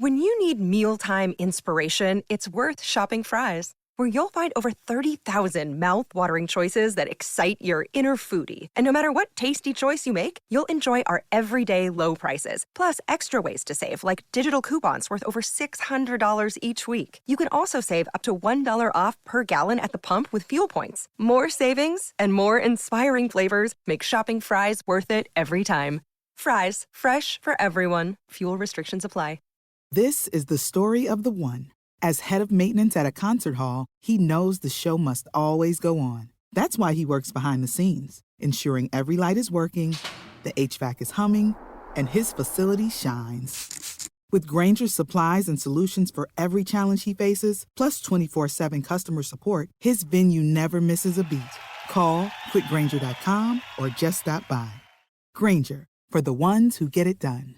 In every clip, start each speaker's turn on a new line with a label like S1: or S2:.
S1: When you need mealtime inspiration, it's worth shopping Fry's, where you'll find over 30,000 mouth-watering choices that excite your inner foodie. And no matter what tasty choice you make, you'll enjoy our everyday low prices, plus extra ways to save, like digital coupons worth over $600 each week. You can also save up to $1 off per gallon at the pump with fuel points. More savings and more inspiring flavors make shopping Fry's worth it every time. Fry's, fresh for everyone. Fuel restrictions apply.
S2: This is the story of the one. As head of maintenance at a concert hall, he knows the show must always go on. That's why he works behind the scenes, ensuring every light is working, the HVAC is humming, and his facility shines. With Grainger's supplies and solutions for every challenge he faces, plus 24/7 customer support, his venue never misses a beat. Call quickgrainger.com or just stop by. Grainger, for the ones who get it done.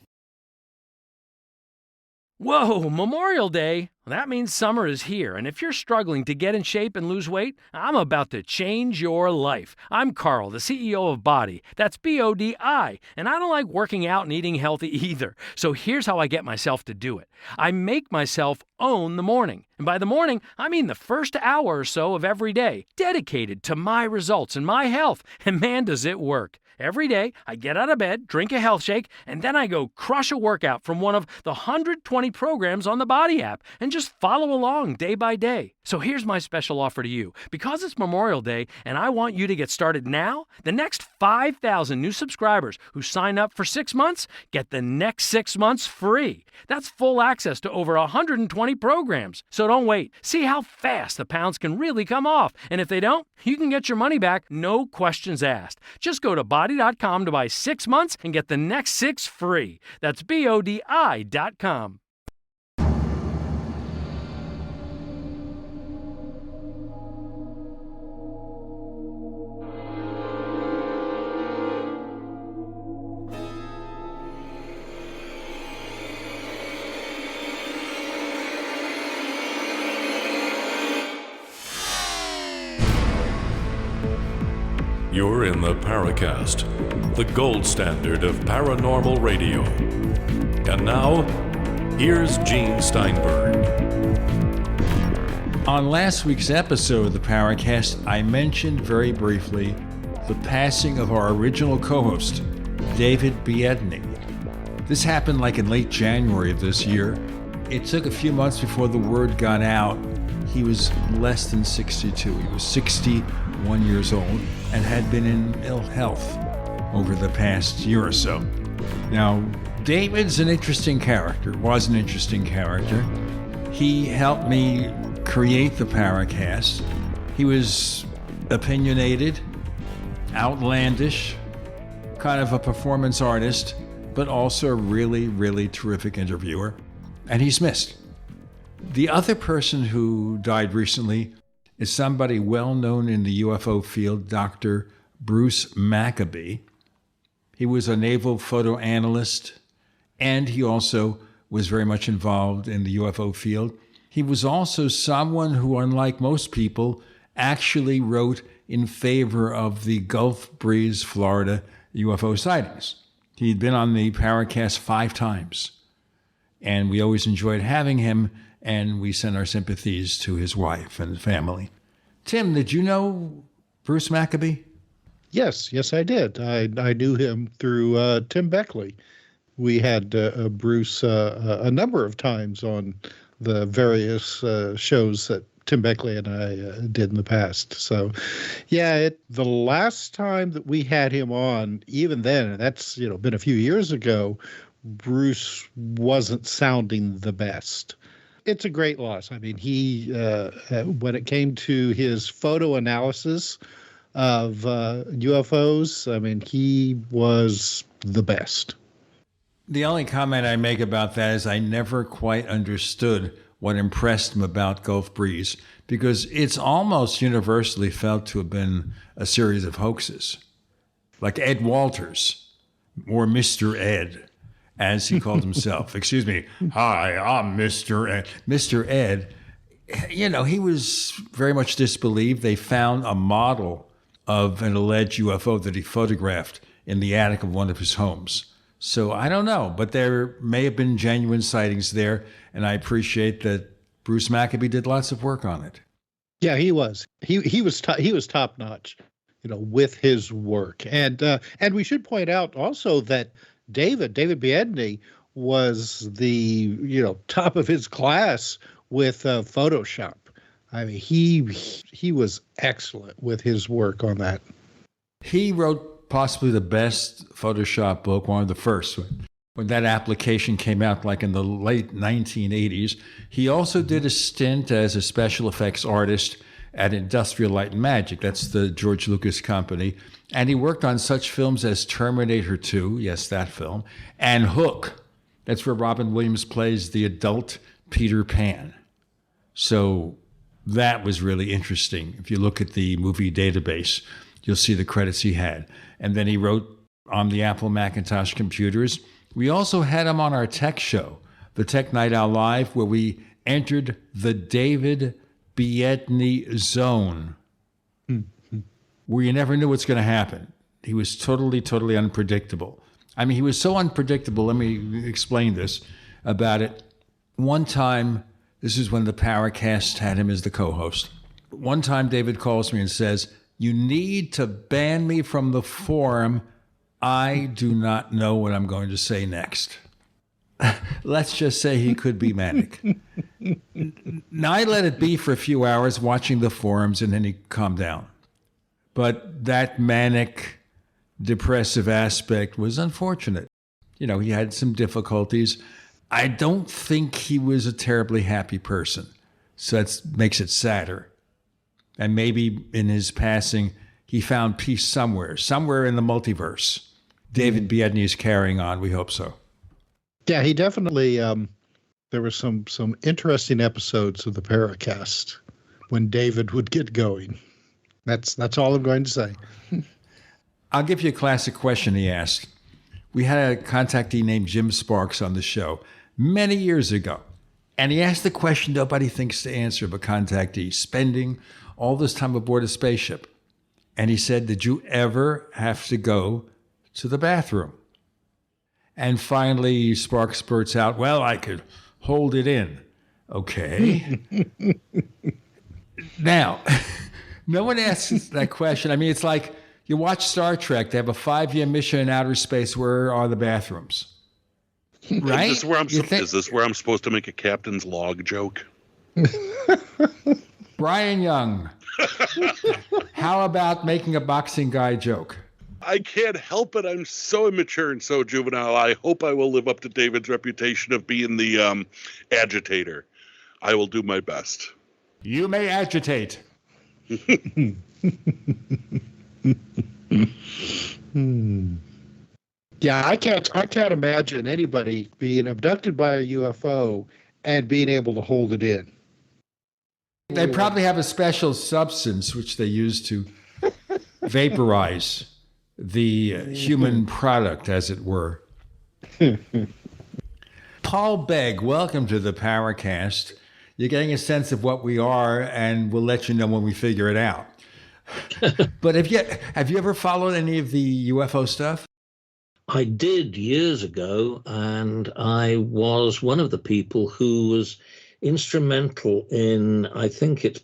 S3: Whoa, Memorial Day. That means summer is here, and if you're struggling to get in shape and lose weight, I'm about to change your life. I'm Carl, the CEO of Body. That's BODI, and I don't like working out and eating healthy either. So here's how I get myself to do it. I make myself own the morning. And by the morning, I mean the first hour or so of every day, dedicated to my results and my health. And man, does it work. Every day, I get out of bed, drink a health shake, and then I go crush a workout from one of the 120 programs on the Body app and just follow along day by day. So here's my special offer to you. Because it's Memorial Day and I want you to get started now, the next 5,000 new subscribers who sign up for 6 months get the next 6 months free. That's full access to over 120 programs. So don't wait. See how fast the pounds can really come off. And if they don't, you can get your money back, no questions asked. Just go to body.com to buy 6 months and get the next 6 free. That's BODI.com.
S4: You're in the Paracast, the gold standard of paranormal radio. And now, here's Gene Steinberg.
S5: On last week's episode of the Paracast, I mentioned very briefly the passing of our original co-host, David Biedny. This happened like in late January of this year. It took a few months before the word got out. He was less than 62. He was 61 years old and had been in ill health over the past year or so. Now, David's an interesting character, was an interesting character. He helped me create the Paracast. He was opinionated, outlandish, kind of a performance artist, but also a really, really terrific interviewer. And he's missed. The other person who died recently is somebody well known in the UFO field, Dr. Bruce Maccabee. He was a naval photo analyst, and he also was very much involved in the UFO field. He was also someone who, unlike most people, actually wrote in favor of the Gulf Breeze, Florida UFO sightings. He'd been on the Paracast 5 times, and we always enjoyed having him, and we send our sympathies to his wife and family. Tim, did you know Bruce Maccabee?
S6: Yes, I did. I knew him through Tim Beckley. We had Bruce a number of times on the various shows that Tim Beckley and I did in the past. So, yeah, the last time that we had him on, even then, and that's been a few years ago, Bruce wasn't sounding the best. It's a great loss. I mean, he when it came to his photo analysis of UFOs, I mean, he was the best.
S5: The only comment I make about that is I never quite understood what impressed him about Gulf Breeze, because it's almost universally felt to have been a series of hoaxes. Like Ed Walters, or Mr. Ed, as he called himself. Excuse me. Hi, I'm Mr. Ed. Mr. Ed, he was very much disbelieved. They found a model of an alleged UFO that he photographed in the attic of one of his homes. So I don't know, but there may have been genuine sightings there, and I appreciate that Bruce Maccabee did lots of work on it.
S6: Yeah, he was. He was top notch, with his work. And we should point out also that David Biedny was the top of his class with Photoshop. I mean, he was excellent with his work on that.
S5: He wrote possibly the best Photoshop book, one of the first. When that application came out, like in the late 1980s, he also did a stint as a special effects artist at Industrial Light and Magic. That's the George Lucas company. And he worked on such films as Terminator 2, yes, that film, and Hook. That's where Robin Williams plays the adult Peter Pan. So that was really interesting. If you look at the movie database, you'll see the credits he had. And then he wrote on the Apple Macintosh computers. We also had him on our tech show, the Tech Night Owl Live, where we entered the David Biedny zone, where you never knew what's going to happen. He was totally unpredictable. I mean, he was so unpredictable. Let me explain this about it. One time, this is when the Paracast had him as the co-host. One time, David calls me and says, "You need to ban me from the forum. I do not know what I'm going to say next." Let's just say he could be manic. Now, I let it be for a few hours watching the forums, and then he calmed down. But that manic, depressive aspect was unfortunate. He had some difficulties. I don't think he was a terribly happy person. So that makes it sadder. And maybe in his passing, he found peace somewhere in the multiverse. David Biedny is carrying on. We hope so.
S6: Yeah, he definitely, there were some interesting episodes of the Paracast when David would get going. That's all I'm going to say.
S5: I'll give you a classic question he asked. We had a contactee named Jim Sparks on the show many years ago. And he asked the question nobody thinks to answer of a contactee, spending all this time aboard a spaceship. And he said, "Did you ever have to go to the bathroom?" And finally, Sparks spurts out, "Well, I could hold it in." Okay. Now, no one asks that question. I mean, it's like you watch Star Trek. They have a 5-year mission in outer space. Where are the bathrooms? Right?
S7: Is this where I'm supposed to make a captain's log joke?
S5: Brian Young, how about making a boxing guy joke?
S7: I can't help it. I'm so immature and so juvenile. I hope I will live up to David's reputation of being the agitator. I will do my best.
S5: You may agitate.
S6: Yeah, I can't imagine anybody being abducted by a UFO and being able to hold it in.
S5: They probably have a special substance which they use to vaporize the human product, as it were. Paul Begg, welcome to the Paracast. You're getting a sense of what we are, and we'll let you know when we figure it out. But have you ever followed any of the UFO stuff?
S8: I did years ago, and I was one of the people who was instrumental in, I think it's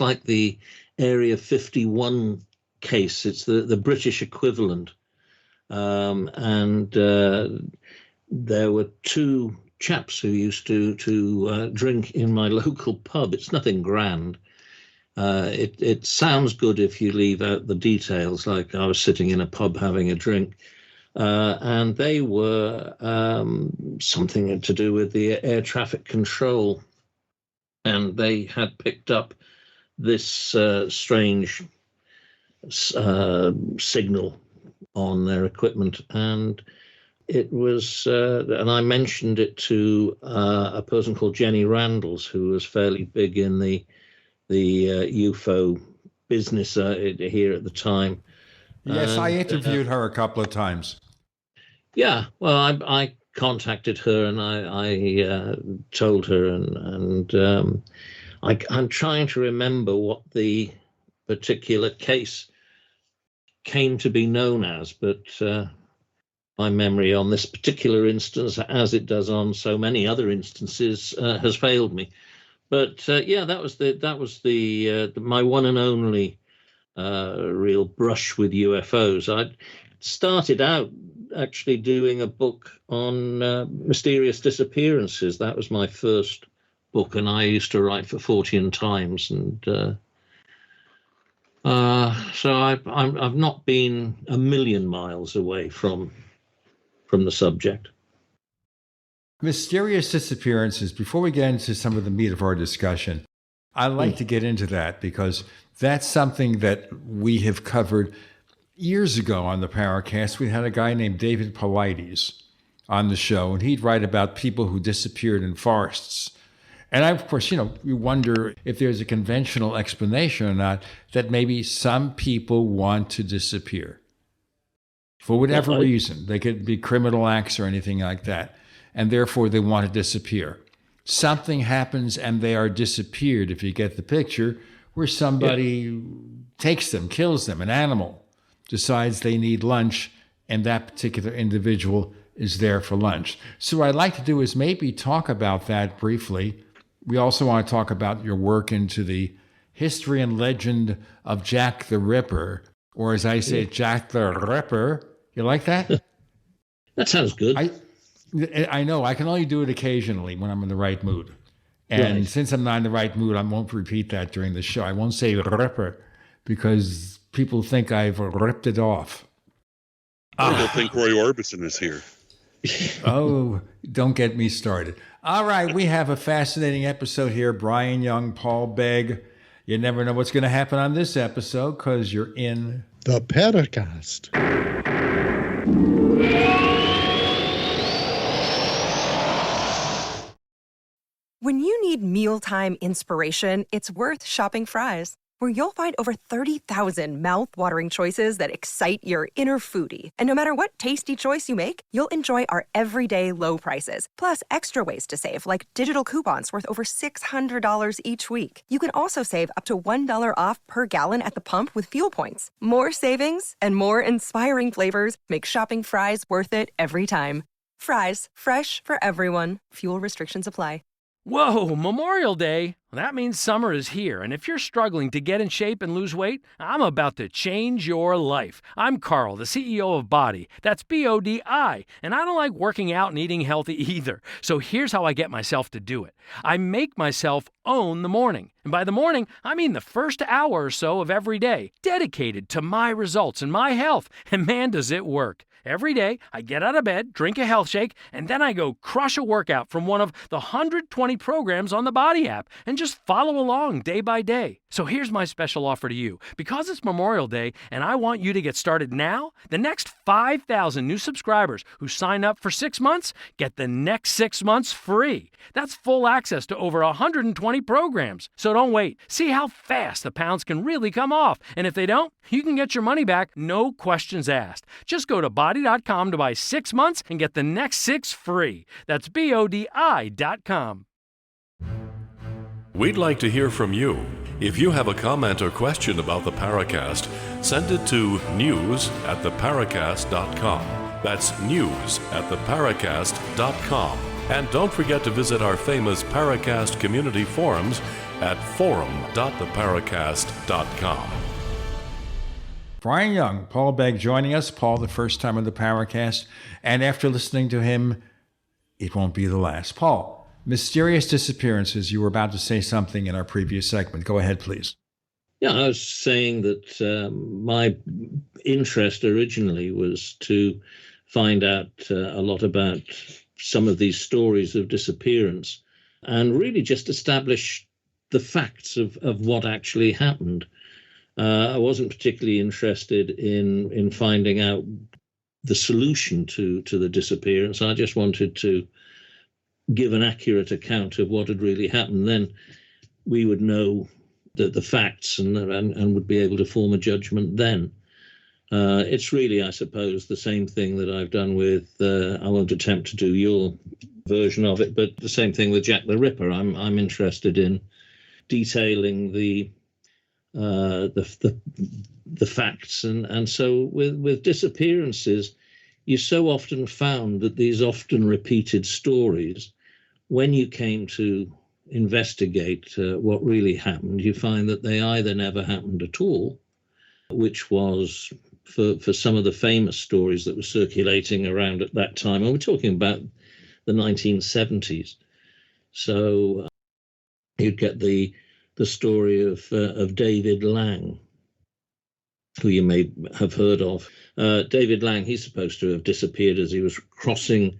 S8: like the Area 51 case. It's the British equivalent. And there were two chaps who used to drink in my local pub. It's nothing grand. It sounds good if you leave out the details, like I was sitting in a pub having a drink. And they were something to do with the air traffic control. And they had picked up this strange signal on their equipment. And it was, and I mentioned it to a person called Jenny Randalls, who was fairly big in the UFO business here at the time.
S5: Yes, I interviewed her a couple of times.
S8: Yeah, well, I contacted her and I told her, and I'm trying to remember what the particular case came to be known as, but my memory on this particular instance, as it does on so many other instances, has failed me. But yeah, that was my one and only real brush with UFOs. I started out actually doing a book on mysterious disappearances. That was my first book, and I used to write for Fortean Times, and so I've not been a million miles away from the subject.
S5: Mysterious disappearances, before we get into some of the meat of our discussion, I'd like to get into that because that's something that we have covered years ago on the Paracast. We had a guy named David Paulides on the show, and he'd write about people who disappeared in forests. And I, of course, you wonder if there's a conventional explanation or not, that maybe some people want to disappear for whatever reason. They could be criminal acts or anything like that, and therefore they want to disappear. Something happens and they are disappeared, if you get the picture, where somebody takes them, kills them, an animal decides they need lunch, and that particular individual is there for lunch. So what I'd like to do is maybe talk about that briefly. We also want to talk about your work into the history and legend of Jack the Ripper, or as I say, Jack the Ripper. You like that?
S8: That sounds good.
S5: I know. I can only do it occasionally when I'm in the right mood. And since I'm not in the right mood, I won't repeat that during the show. I won't say Ripper because people think I've ripped it off.
S7: People think Roy Orbison is here.
S5: Oh, don't get me started. All right, we have a fascinating episode here. Brian Young, Paul Begg. You never know what's going to happen on this episode because you're in
S6: the Paracast.
S1: When you need mealtime inspiration, it's worth shopping Fry's, where you'll find over 30,000 mouth-watering choices that excite your inner foodie. And no matter what tasty choice you make, you'll enjoy our everyday low prices, plus extra ways to save, like digital coupons worth over $600 each week. You can also save up to $1 off per gallon at the pump with fuel points. More savings and more inspiring flavors make shopping Fry's worth it every time. Fry's, fresh for everyone. Fuel restrictions apply.
S3: Whoa, Memorial Day? That means summer is here, and if you're struggling to get in shape and lose weight, I'm about to change your life. I'm Carl, the CEO of Body. That's BODI, and I don't like working out and eating healthy either. So here's how I get myself to do it. I make myself own the morning. And by the morning, I mean the first hour or so of every day, dedicated to my results and my health. And man, does it work. Every day, I get out of bed, drink a health shake, and then I go crush a workout from one of the 120 programs on the Body app and just follow along day by day. So here's my special offer to you. Because it's Memorial Day and I want you to get started now, the next 5,000 new subscribers who sign up for 6 months get the next 6 months free. That's full access to over 120 programs. So don't wait. See how fast the pounds can really come off. And if they don't, you can get your money back, no questions asked. Just go to Body.com to buy 6 months and get the next 6 free. That's BODI.com.
S4: We'd like to hear from you. If you have a comment or question about the Paracast, send it to news@theparacast.com. That's news@theparacast.com. And don't forget to visit our famous Paracast community forums at forum.theparacast.com.
S5: Brian Young, Paul Begg joining us. Paul, the first time on the Paracast. And after listening to him, it won't be the last. Paul, mysterious disappearances. You were about to say something in our previous segment. Go ahead, please.
S8: Yeah, I was saying that my interest originally was to find out a lot about some of these stories of disappearance and really just establish the facts of what actually happened. I wasn't particularly interested in finding out the solution to the disappearance. I just wanted to give an accurate account of what had really happened. Then we would know the facts and would be able to form a judgment then. It's really, I suppose, the same thing that I've done with, I won't attempt to do your version of it, but the same thing with Jack the Ripper. I'm interested in detailing the facts, and so with disappearances, you so often found that these often repeated stories, when you came to investigate what really happened, you find that they either never happened at all, which was for some of the famous stories that were circulating around at that time, and we're talking about the 1970s. So you'd get the story of David Lang, who you may have heard of. David Lang, he's supposed to have disappeared as he was crossing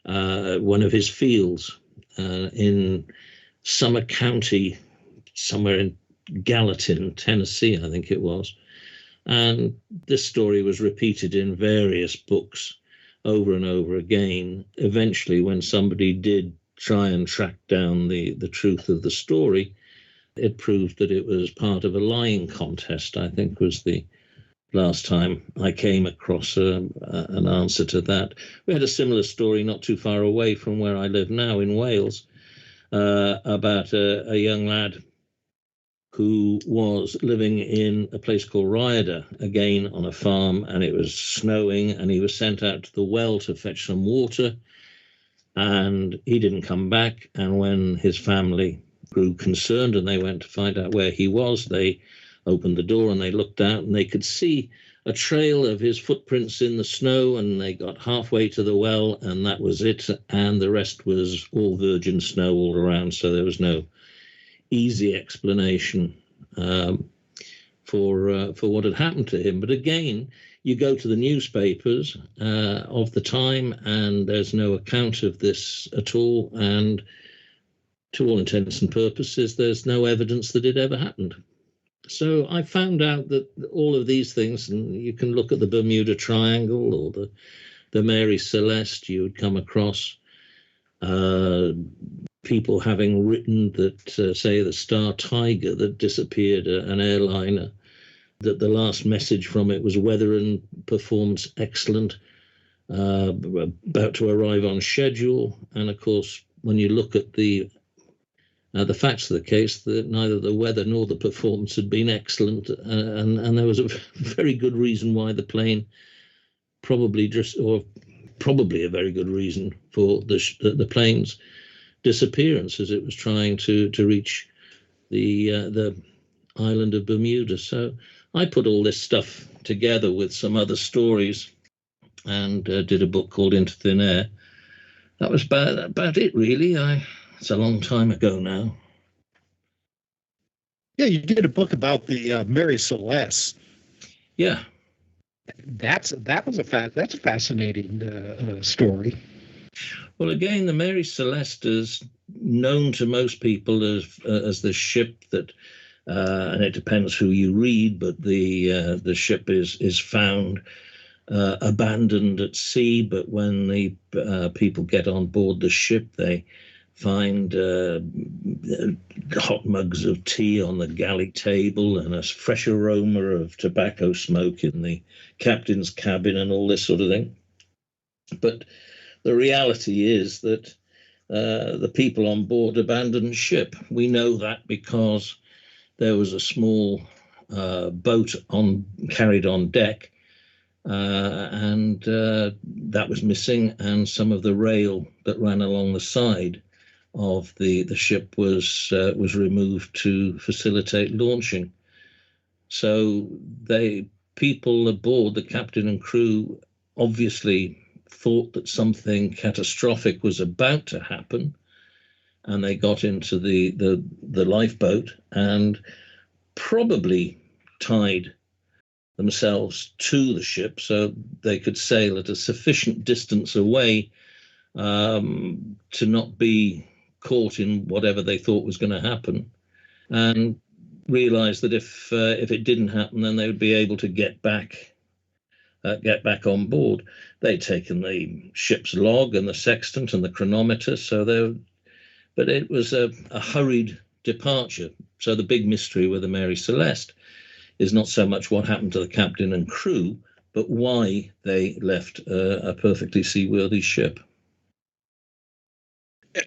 S8: one of his fields in Summer County, somewhere in Gallatin, Tennessee, I think it was. And this story was repeated in various books over and over again. Eventually, when somebody did try and track down the truth of the story, it proved that it was part of a lying contest, I think was the last time I came across an answer to that. We had a similar story not too far away from where I live now in Wales, about a young lad who was living in a place called Rhyadr, again on a farm, and it was snowing, and he was sent out to the well to fetch some water, and he didn't come back. And when his family grew concerned and they went to find out where he was, they opened the door and they looked out and they could see a trail of his footprints in the snow, and they got halfway to the well and that was it, and the rest was all virgin snow all around, so there was no easy explanation for what had happened to him. But again, you go to the newspapers of the time and there's no account of this at all, and to all intents and purposes there's no evidence that it ever happened. So I found out that all of these things, and you can look at the Bermuda Triangle or the Mary Celeste, you would come across people having written that, say, the Star Tiger that disappeared, an airliner, that the last message from it was weather and performance excellent, about to arrive on schedule. And of course, when you look at the facts of the case, that neither the weather nor the performance had been excellent, and there was a very good reason why the plane probably a very good reason for the plane's disappearance, as it was trying to reach the island of Bermuda. So I put all this stuff together with some other stories and did a book called Into Thin Air. That was about it, really. It's a long time ago now.
S6: Yeah, you did a book about the Mary Celeste.
S8: Yeah,
S6: that's a fascinating story.
S8: Well, again, the Mary Celeste is known to most people as the ship that, and it depends who you read, but the ship is found abandoned at sea. But when the people get on board the ship, they find hot mugs of tea on the galley table and a fresh aroma of tobacco smoke in the captain's cabin and all this sort of thing. But the reality is that the people on board abandoned ship. We know that because there was a small boat carried on deck, and that was missing, and some of the rail that ran along the side of the ship was removed to facilitate launching. So people aboard, the captain and crew, obviously thought that something catastrophic was about to happen, and they got into the lifeboat and probably tied themselves to the ship so they could sail at a sufficient distance away to not be caught in whatever they thought was going to happen, and realized that if it didn't happen, then they would be able to get back on board. They'd taken the ship's log and the sextant and the chronometer, but it was a hurried departure. So the big mystery with the Mary Celeste is not so much what happened to the captain and crew, but why they left a perfectly seaworthy ship.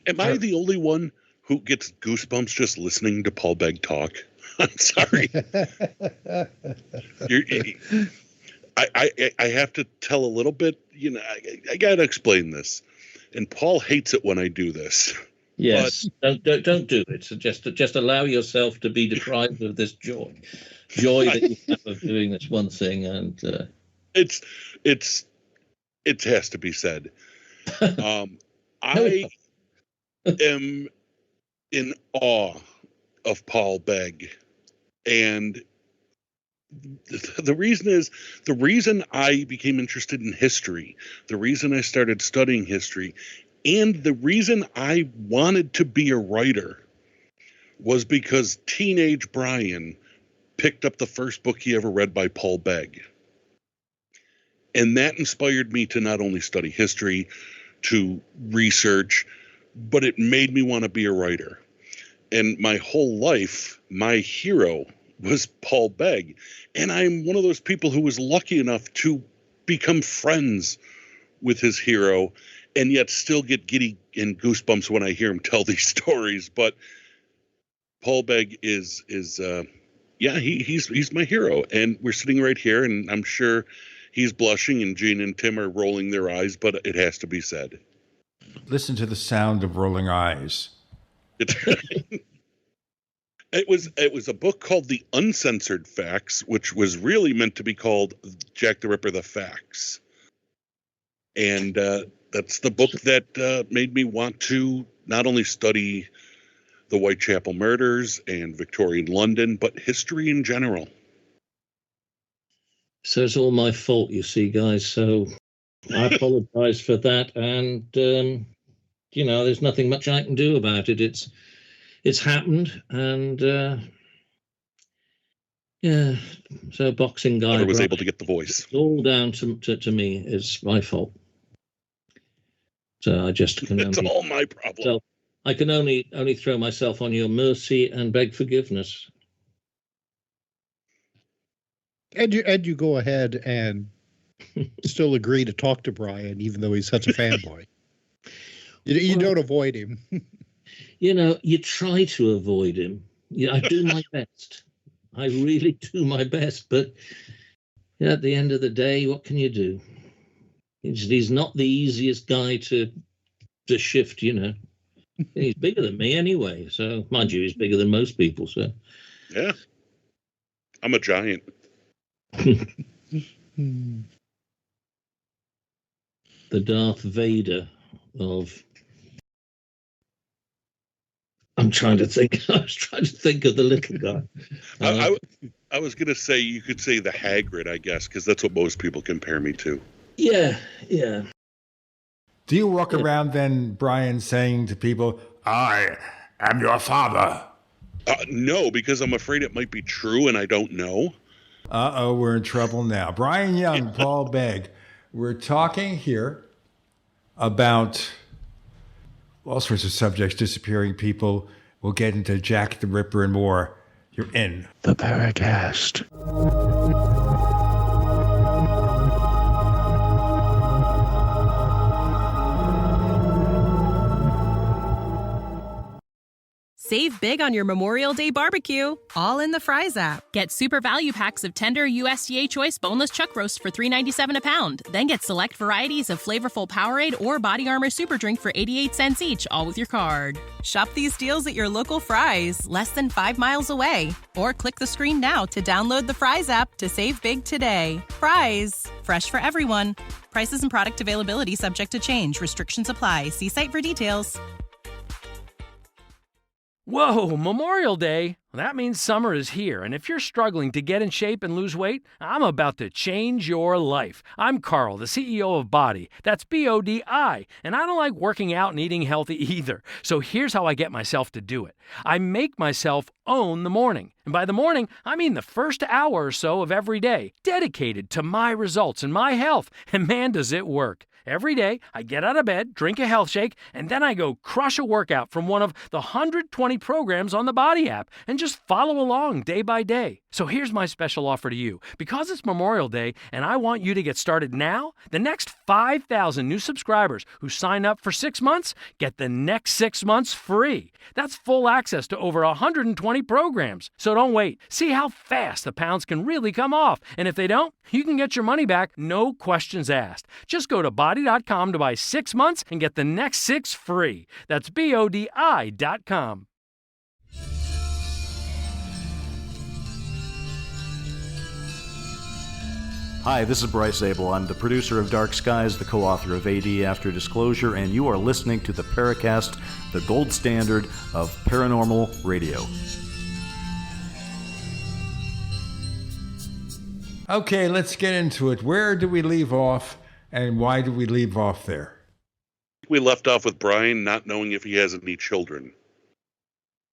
S7: Am I the only one who gets goosebumps just listening to Paul Begg talk? I'm sorry. I have to tell a little bit, I got to explain this. And Paul hates it when I do this.
S8: Yes, don't do it. So just allow yourself to be deprived of this joy that you have of doing this one thing, and
S7: it has to be said. I am in awe of Paul Begg, and the reason I became interested in history, the reason I started studying history, and the reason I wanted to be a writer was because teenage Brian picked up the first book he ever read by Paul Begg. And that inspired me to not only study history, to research, but it made me want to be a writer. And my whole life, my hero was Paul Begg. And I'm one of those people who was lucky enough to become friends with his hero, and yet still get giddy and goosebumps when I hear him tell these stories. But Paul Begg is he's my hero. And we're sitting right here, and I'm sure he's blushing, and Gene and Tim are rolling their eyes, but it has to be said.
S5: Listen to the sound of rolling eyes.
S7: It was a book called The Uncensored Facts, which was really meant to be called Jack the Ripper, The Facts. And that's the book that made me want to not only study the Whitechapel murders and Victorian London, but history in general.
S8: So it's all my fault, you see, guys. So I apologize for that. And, there's nothing much I can do about it. It's happened. And, so boxing guy.
S7: I was able to get the voice.
S8: It's all down to me. It's my fault. So I just can
S7: it's all my problem.
S8: So I can only throw myself on your mercy and beg forgiveness.
S6: And you go ahead and still agree to talk to Brian, even though he's such a fanboy. You don't avoid him.
S8: You try to avoid him. I do my best. I really do my best. But at the end of the day, what can you do? He's not the easiest guy to shift, He's bigger than me anyway. So, mind you, he's bigger than most people. So,
S7: yeah, I'm a giant.
S8: The Darth Vader of. I'm trying to think. I was trying to think of the little guy.
S7: I was going to say, you could say the Hagrid, I guess, because that's what most people compare me to.
S8: Yeah.
S5: Do you walk around then, Brian, saying to people, "I am your father"?
S7: No, because I'm afraid it might be true and I don't know.
S5: Uh-oh, we're in trouble now. Brian Young, Paul Begg. We're talking here about all sorts of subjects, disappearing people. We'll get into Jack the Ripper and more. You're in the Paracast.
S1: Save big on your Memorial Day barbecue, all in the Fry's app.
S9: Get super value packs of tender USDA choice boneless chuck roast for $3.97 a pound. Then get select varieties of flavorful Powerade or Body Armor Super Drink for 88 cents each, all with your card.
S1: Shop these deals at your local Fry's, less than 5 miles away. Or click the screen now to download the Fry's app to save big today. Fry's, fresh for everyone. Prices and product availability subject to change. Restrictions apply. See site for details.
S3: Whoa, Memorial Day? That means summer is here, and if you're struggling to get in shape and lose weight, I'm about to change your life. I'm Carl, the CEO of Body. That's B-O-D-I, and I don't like working out and eating healthy either. So here's how I get myself to do it. I make myself own the morning. And by the morning, I mean the first hour or so of every day, dedicated to my results and my health. And man, does it work. Every day, I get out of bed, drink a health shake, and then I go crush a workout from one of the 120 programs on the Body app and just follow along day by day. So here's my special offer to you. Because it's Memorial Day and I want you to get started now, the next 5,000 new subscribers who sign up for 6 months get the next 6 months free. That's full access to over 120 programs. So don't wait. See how fast the pounds can really come off. And if they don't, you can get your money back, no questions asked. Just go to body.com to buy 6 months and get the next 6 free. That's BODI.com.
S10: Hi, this is Bryce Abel. I'm the producer of Dark Skies, the co-author of AD After Disclosure, and you are listening to the Paracast, the gold standard of paranormal radio.
S5: Okay, let's get into it. Where do we leave off, and why do we leave off there?
S7: We left off with Brian not knowing if he has any children.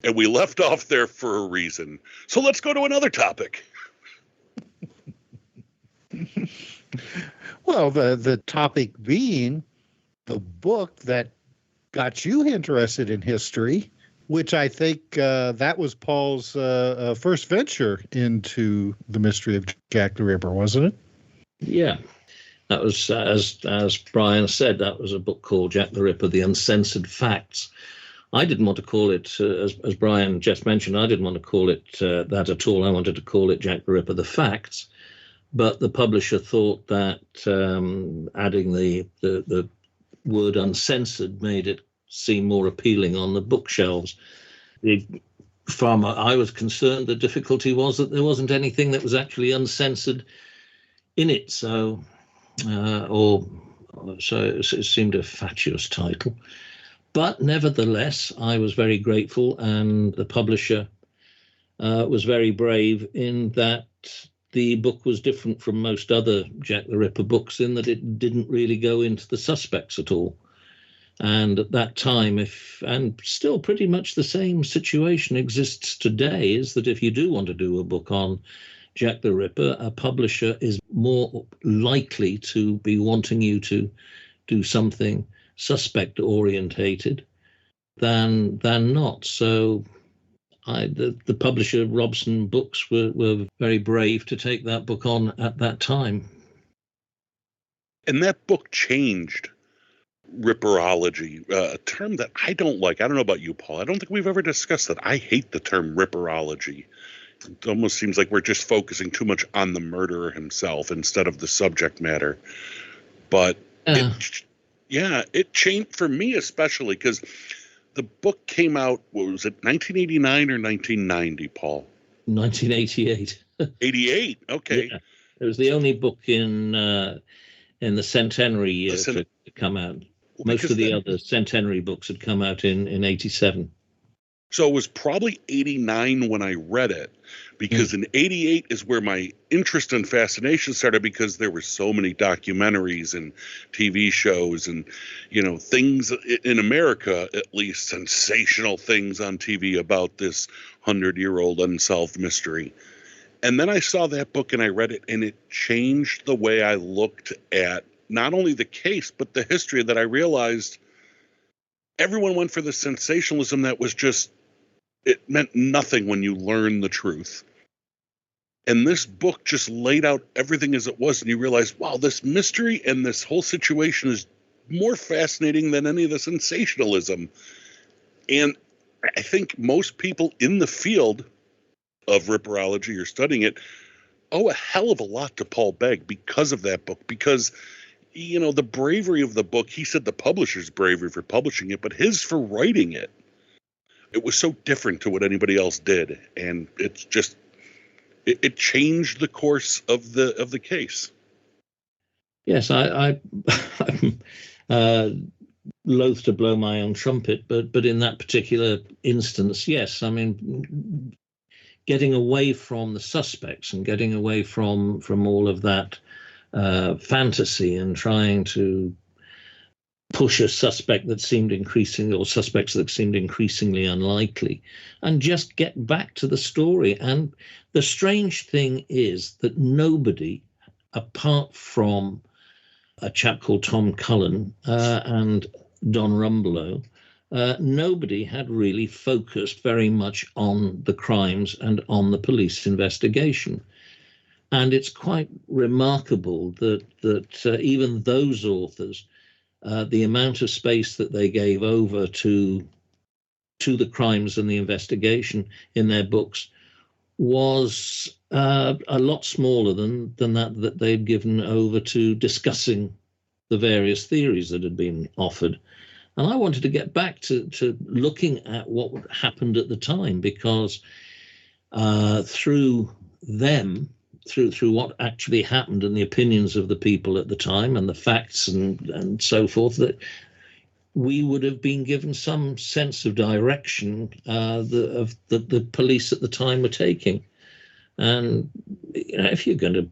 S7: And we left off there for a reason. So let's go to another topic.
S6: Well, the topic being the book that got you interested in history, which I think that was Paul's first venture into the mystery of Jack the Ripper, wasn't it?
S8: Yeah. That was, as Brian said, that was a book called Jack the Ripper, The Uncensored Facts. I didn't want to call it, as Brian just mentioned, I didn't want to call it that at all. I wanted to call it Jack the Ripper, The Facts. But the publisher thought that adding the word uncensored made it seem more appealing on the bookshelves. I was concerned the difficulty was that there wasn't anything that was actually uncensored in it. So it seemed a fatuous title. But nevertheless, I was very grateful, and the publisher was very brave in that the book was different from most other Jack the Ripper books in that it didn't really go into the suspects at all. And at that time, and still pretty much the same situation exists today, is that if you do want to do a book on Jack the Ripper, a publisher is more likely to be wanting you to do something suspect orientated than not. So the publisher, Robson Books, were very brave to take that book on at that time.
S7: And that book changed Ripperology, a term that I don't like. I don't know about you, Paul. I don't think we've ever discussed that. I hate the term Ripperology. It almost seems like we're just focusing too much on the murderer himself instead of the subject matter. But it changed for me, especially because the book came out, what was it, 1989 or 1990, Paul?
S8: 1988.
S7: 88, okay. Yeah.
S8: It was the only book in the centenary year to come out. Most of the other centenary books had come out in 87.
S7: So it was probably 89 when I read it, because in 88 is where my interest and fascination started, because there were so many documentaries and TV shows and, things in America, at least sensational things on TV about this 100-year-old unsolved mystery. And then I saw that book and I read it, and it changed the way I looked at not only the case, but the history, that I realized everyone went for the sensationalism that was just, it meant nothing when you learn the truth. And this book just laid out everything as it was, and you realize, wow, this mystery and this whole situation is more fascinating than any of the sensationalism. And I think most people in the field of Ripperology or studying it owe a hell of a lot to Paul Begg because of that book, because the bravery of the book, he said the publisher's bravery for publishing it, but his for writing it. It was so different to what anybody else did, and it's just it changed the course of the case.
S8: Yes, I'm loath to blow my own trumpet, but in that particular instance, yes. I mean, getting away from the suspects and getting away from all of that fantasy and trying to push a suspect that seemed suspects that seemed increasingly unlikely, and just get back to the story. And the strange thing is that nobody, apart from a chap called Tom Cullen and Don Rumbelow, nobody had really focused very much on the crimes and on the police investigation. And it's quite remarkable that even those authors, the amount of space that they gave over to the crimes and the investigation in their books was a lot smaller than that they'd given over to discussing the various theories that had been offered. And I wanted to get back to looking at what happened at the time, because through them, through what actually happened and the opinions of the people at the time and the facts and so forth, that we would have been given some sense of direction of the police at the time were taking. And if you're going to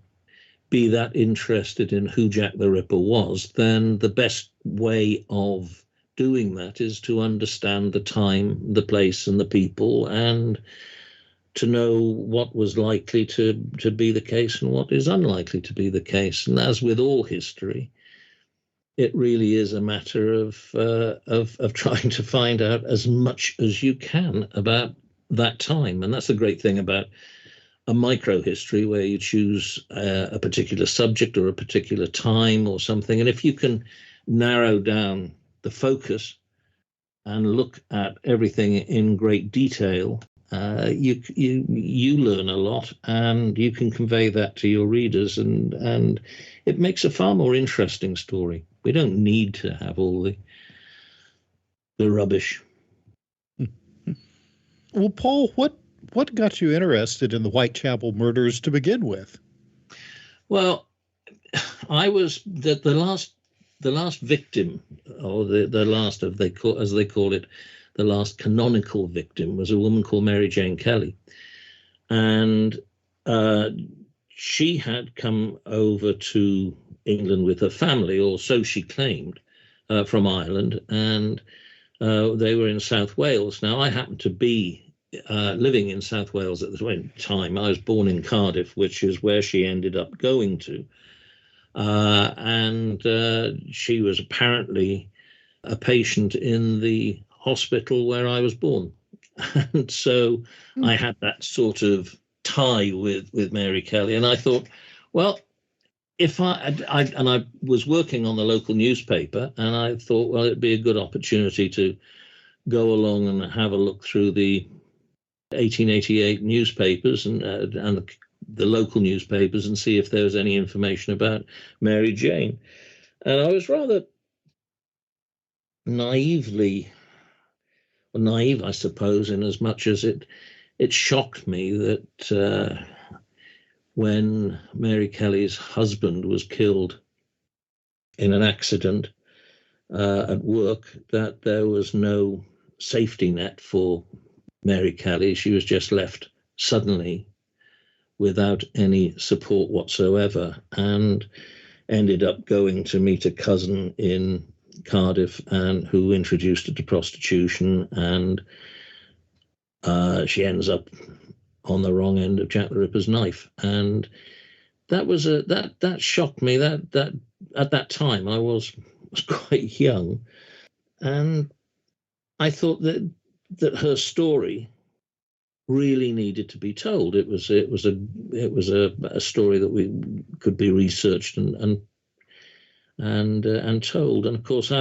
S8: be that interested in who Jack the Ripper was, then the best way of doing that is to understand the time, the place, and the people, and to know what was likely to be the case and what is unlikely to be the case. And as with all history, it really is a matter of trying to find out as much as you can about that time. And that's the great thing about a microhistory, where you choose a particular subject or a particular time or something. And if you can narrow down the focus and look at everything in great detail, you learn a lot, and you can convey that to your readers, and it makes a far more interesting story. We don't need to have all the rubbish.
S6: Well, Paul, what got you interested in the Whitechapel murders to begin with?
S8: Well, I was the last victim, or the last of as they call it, the last canonical victim, was a woman called Mary Jane Kelly, and she had come over to England with her family, or so she claimed, from Ireland, and they were in South Wales. Now, I happened to be living in South Wales at the time. I was born in Cardiff, which is where she ended up going to, and she was apparently a patient in the hospital where I was born. And so I had that sort of tie with Mary Kelly, and I thought, well, if I was working on the local newspaper, and I thought, well, it'd be a good opportunity to go along and have a look through the 1888 newspapers and the local newspapers and see if there was any information about Mary Jane. And I was rather naive, I suppose, in as much as it shocked me that when Mary Kelly's husband was killed in an accident at work, that there was no safety net for Mary Kelly. She was just left suddenly without any support whatsoever, and ended up going to meet a cousin in Cardiff, and who introduced her to prostitution, and she ends up on the wrong end of Jack the Ripper's knife. And that was that shocked me. That at that time I was quite young, and I thought that her story really needed to be told. It was a story that we could be researched and told. And of course,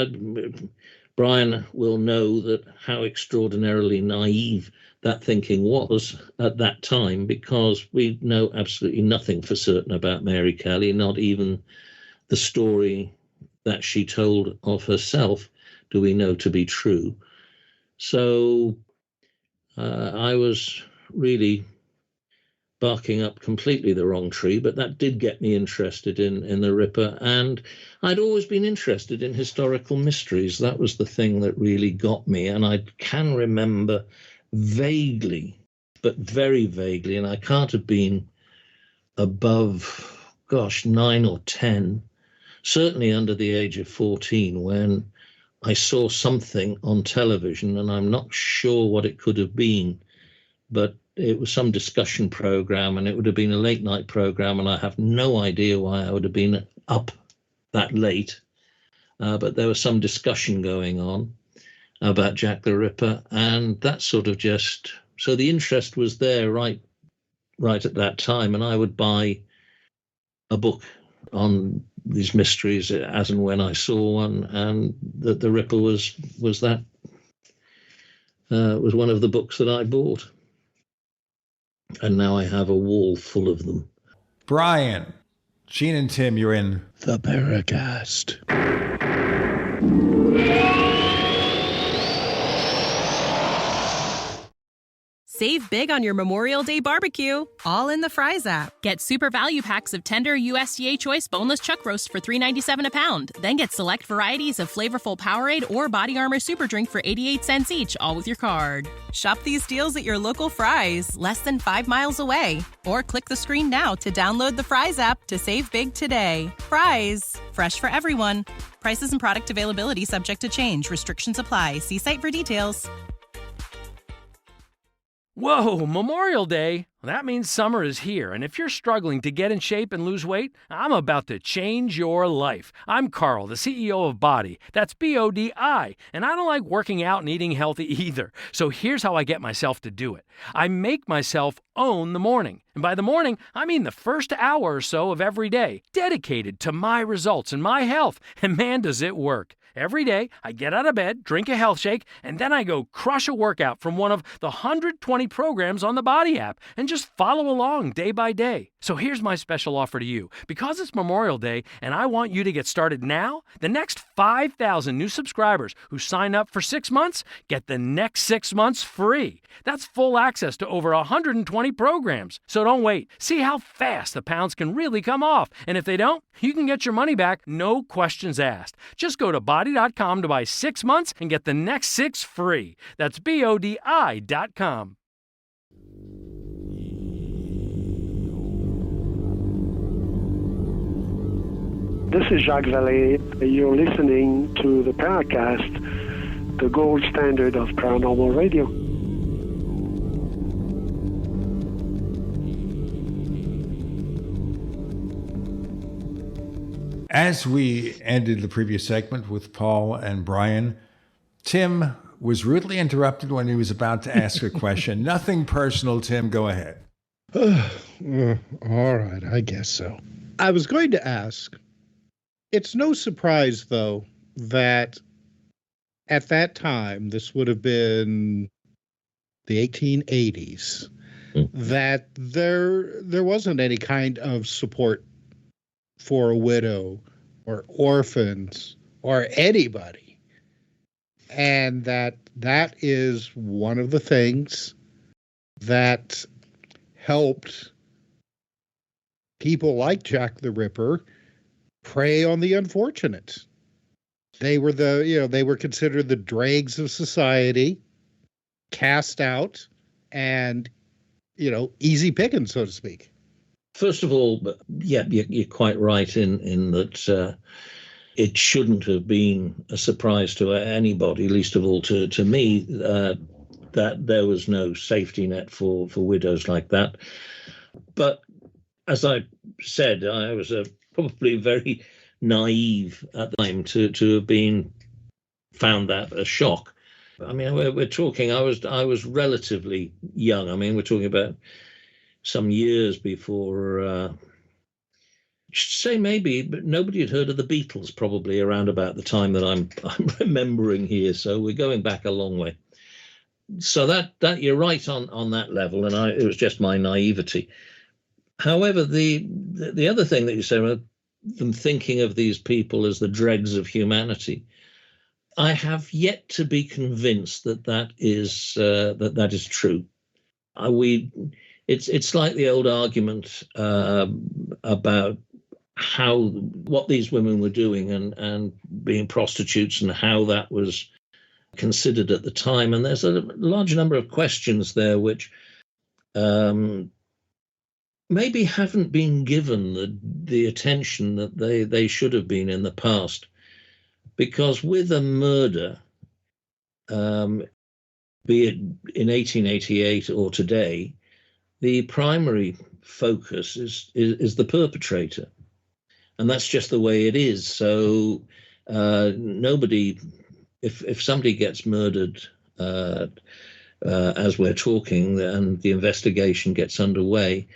S8: Brian will know that how extraordinarily naive that thinking was at that time, because we know absolutely nothing for certain about Mary Kelly, not even the story that she told of herself do we know to be true. So I was really barking up completely the wrong tree, but that did get me interested in the Ripper. And I'd always been interested in historical mysteries. That was the thing that really got me. And I can remember vaguely, but very vaguely, and I can't have been above, 9 or 10, certainly under the age of 14, when I saw something on television, and I'm not sure what it could have been, but it was some discussion program, and it would have been a late night program, and I have no idea why I would have been up that late, but there was some discussion going on about Jack the Ripper, and that sort of just, so the interest was there right at that time, and I would buy a book on these mysteries as and when I saw one, and the Ripper was one of the books that I bought, and now I have a wall full of them.
S5: Brian, Gene and Tim, you're in
S6: the Paracast.
S9: Save big on your Memorial Day barbecue, all in the Fry's app. Get super value packs of tender USDA choice boneless chuck roast for $3.97 a pound. Then get select varieties of flavorful Powerade or Body Armor Super Drink for 88 cents each, all with your card. Shop these deals at your local Fry's, less than 5 miles away. Or click the screen now to download the Fry's app to save big today. Fry's, fresh for everyone. Prices and product availability subject to change. Restrictions apply. See site for details.
S3: Whoa, Memorial Day? That means summer is here, and if you're struggling to get in shape and lose weight, I'm about to change your life. I'm Carl, the CEO of Body. That's B-O-D-I, and I don't like working out and eating healthy either. So here's how I get myself to do it. I make myself own the morning. And by the morning, I mean the first hour or so of every day, dedicated to my results and my health. And man, does it work. Every day, I get out of bed, drink a health shake, and then I go crush a workout from one of the 120 programs on the Body app and just follow along day by day. So here's my special offer to you. Because it's Memorial Day and I want you to get started now, the next 5,000 new subscribers who sign up for 6 months get the next 6 months free. That's full access to over 120 programs. So don't wait. See how fast the pounds can really come off. And if they don't, you can get your money back, no questions asked. Just go to Body.com to buy 6 months and get the next 6 free. That's BODI.com.
S11: This is Jacques Vallée. You're listening to the Paracast, the gold standard of paranormal radio.
S5: As we ended the previous segment with Paul and Brian, Tim was rudely interrupted when he was about to ask a question. Nothing personal, Tim. Go ahead.
S6: All right, I guess so. I was going to ask, it's no surprise, though, that at that time, this would have been the 1880s, that there wasn't any kind of support for a widow or orphans or anybody. And that is one of the things that helped people like Jack the Ripper prey on the unfortunate. They were they were considered the dregs of society, cast out, and, easy picking, so to speak.
S8: First of all, yeah, you're quite right in that it shouldn't have been a surprise to anybody, least of all to me, that there was no safety net for widows like that. But as I said, I was probably very naive at the time to have been found that a shock. I mean, we're talking, I was relatively young. I mean, we're talking about some years before, say maybe, but nobody had heard of the Beatles probably around about the time that I'm remembering here. So we're going back a long way. So that you're right on that level, and it was just my naivety. However, the other thing that you said, from thinking of these people as the dregs of humanity, I have yet to be convinced that is true. It's like the old argument about what these women were doing and being prostitutes and how that was considered at the time. And there's a large number of questions there which maybe haven't been given the attention that they should have been in the past. Because with a murder, be it in 1888 or today, the primary focus is the perpetrator. And that's just the way it is. So nobody, if somebody gets murdered as we're talking and the investigation gets underway,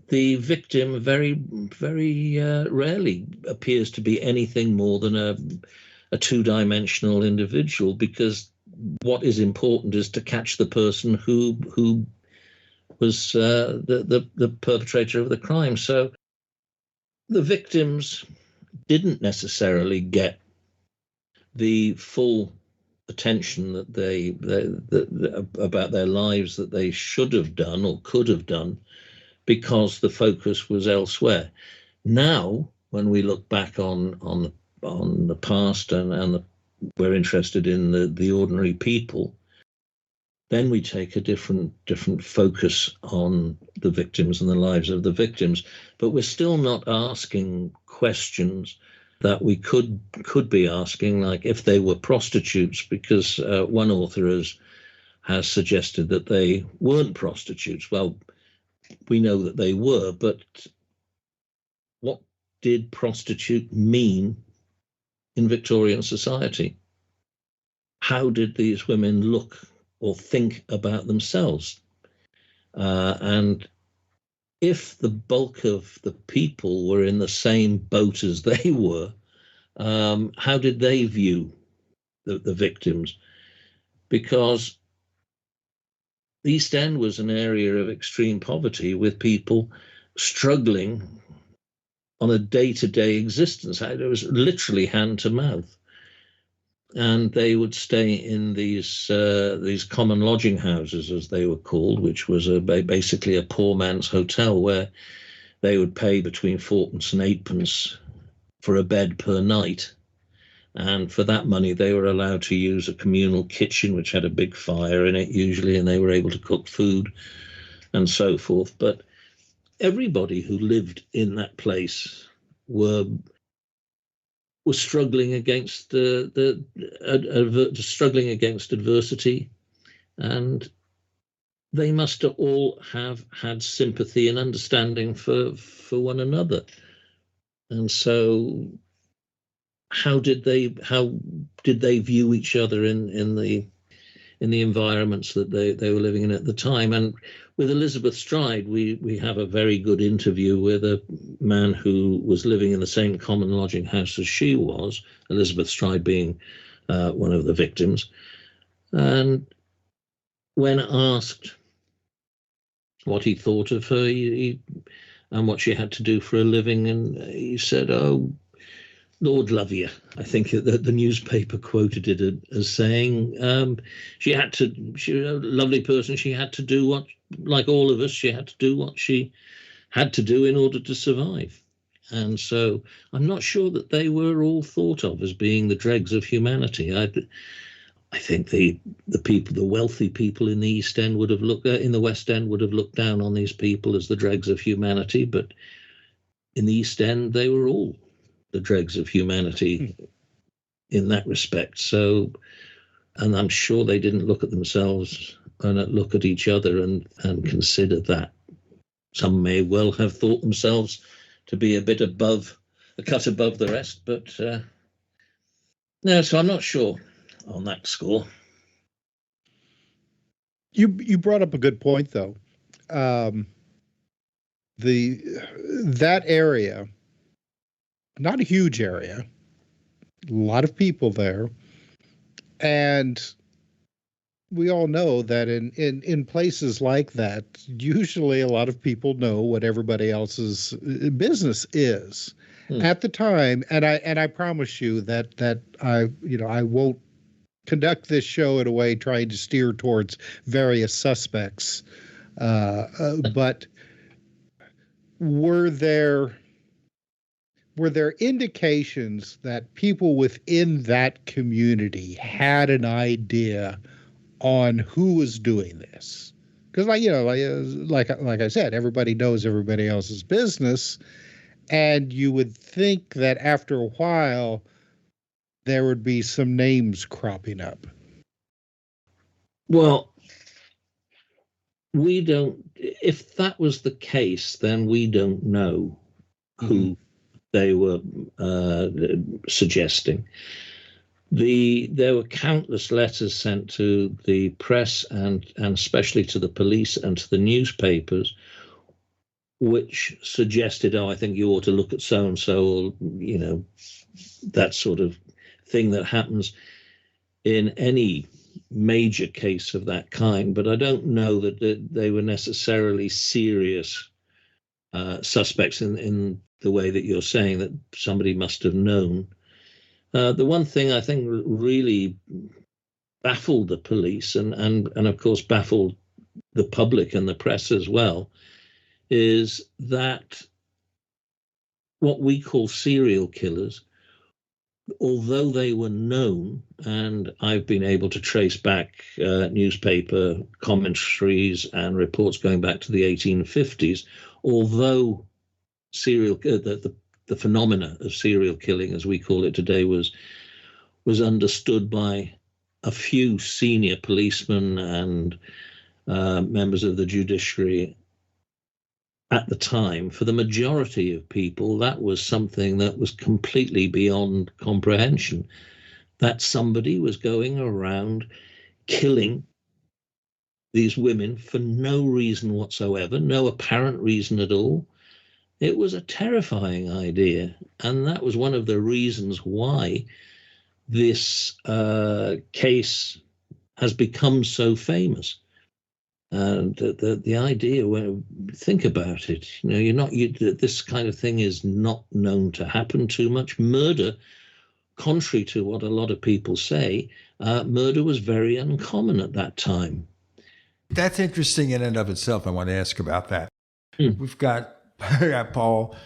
S8: the victim very, very rarely appears to be anything more than a two-dimensional individual, because what is important is to catch the person who was the perpetrator of the crime. So the victims didn't necessarily get the full attention that they about their lives that they should have done or could have done, because the focus was elsewhere. Now, when we look back on the past and we're interested in the ordinary people, then we take a different focus on the victims and the lives of the victims. But we're still not asking questions that we could be asking, like if they were prostitutes, because one author has suggested that they weren't prostitutes. Well, we know that they were, but what did prostitute mean in Victorian society? How did these women look or think about themselves? And if the bulk of the people were in the same boat as they were, how did they view the victims? Because the East End was an area of extreme poverty, with people struggling on a day-to-day existence. It was literally hand to mouth. And they would stay in these common lodging houses, as they were called, which was basically a poor man's hotel, where they would pay between 4p and 8p for a bed per night. And for that money, they were allowed to use a communal kitchen, which had a big fire in it usually, and they were able to cook food and so forth. But everybody who lived in that place was struggling against struggling against adversity, and they must all have had sympathy and understanding for one another. And so, how did they view each other in the environments that they were living in at the time? And with Elizabeth Stride, we have a very good interview with a man who was living in the same common lodging house as she was, Elizabeth Stride being one of the victims. And when asked what he thought of her and what she had to do for a living, and he said, "Oh, Lord love you." I think that the newspaper quoted it as saying, she was a lovely person. She had to do what, like all of us, she had to do what she had to do in order to survive. And so I'm not sure that they were all thought of as being the dregs of humanity. I think the people, the wealthy people in the East End would have in the West End would have looked down on these people as the dregs of humanity. But in the East End, they were all the dregs of humanity in that respect. So, and I'm sure they didn't look at themselves and look at each other and consider that. Some may well have thought themselves to be a cut above the rest, but no, so I'm not sure on that score.
S6: You brought up a good point, though. That area, not a huge area, a lot of people there, and we all know that in places like that, usually a lot of people know what everybody else's business is at the time. And I promise you that I won't conduct this show in a way trying to steer towards various suspects, but were there indications that people within that community had an idea on who was doing this? Because like I said, everybody knows everybody else's business, and you would think that after a while there would be some names cropping up.
S8: Well, if that was the case, then we don't know who they were suggesting. There were countless letters sent to the press and especially to the police and to the newspapers, which suggested, I think you ought to look at so-and-so, or, that sort of thing that happens in any major case of that kind. But I don't know that they were necessarily serious suspects in the way that you're saying, that somebody must have known. The one thing I think really baffled the police and of course baffled the public and the press as well, is that what we call serial killers, although they were known, and I've been able to trace back newspaper commentaries and reports going back to the 1850s, although the phenomena of serial killing, as we call it today, was understood by a few senior policemen and members of the judiciary at the time. For the majority of people, that was something that was completely beyond comprehension, that somebody was going around killing these women for no reason whatsoever, no apparent reason at all. It was a terrifying idea, and that was one of the reasons why this case has become so famous. And the idea, when think about it, this kind of thing is not known to happen too much. Murder, contrary to what a lot of people say, murder was very uncommon at that time.
S5: That's interesting in and of itself. I want to ask about that. We've got Paul,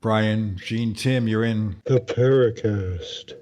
S5: Brian, Gene, Tim, you're in
S6: the Paracast.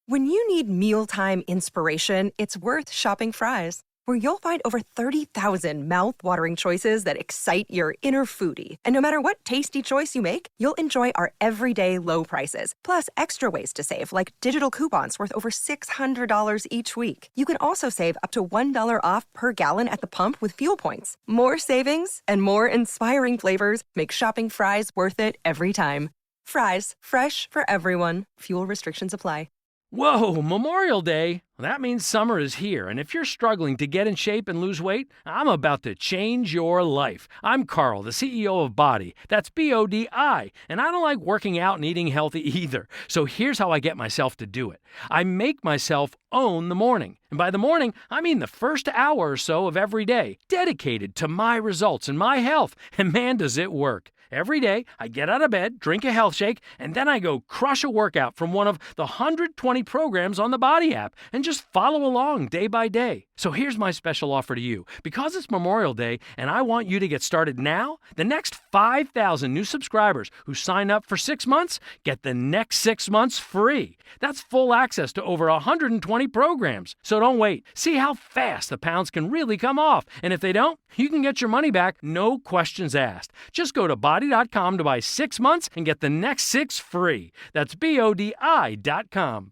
S1: When you need mealtime inspiration, it's worth shopping Fry's, where you'll find over 30,000 mouth-watering choices that excite your inner foodie. And no matter what tasty choice you make, you'll enjoy our everyday low prices, plus extra ways to save, like digital coupons worth over $600 each week. You can also save up to $1 off per gallon at the pump with fuel points. More savings and more inspiring flavors make shopping Fry's worth it every time. Fry's, fresh for everyone. Fuel restrictions apply.
S3: Whoa, Memorial Day. That means summer is here, and if you're struggling to get in shape and lose weight, I'm about to change your life. I'm Carl, the CEO of Body. That's BODI, and I don't like working out and eating healthy either. So here's how I get myself to do it. I make myself own the morning. And by the morning, I mean the first hour or so of every day, dedicated to my results and my health. And man, does it work. Every day, I get out of bed, drink a health shake, and then I go crush a workout from one of the 120 programs on the Body app and just follow along day by day. So here's my special offer to you. Because it's Memorial Day and I want you to get started now, the next 5,000 new subscribers who sign up for 6 months get the next 6 months free. That's full access to over 120 programs. So don't wait. See how fast the pounds can really come off. And if they don't, you can get your money back, no questions asked. Just go to body.com to buy 6 months and get the next 6 free. That's BODI.com.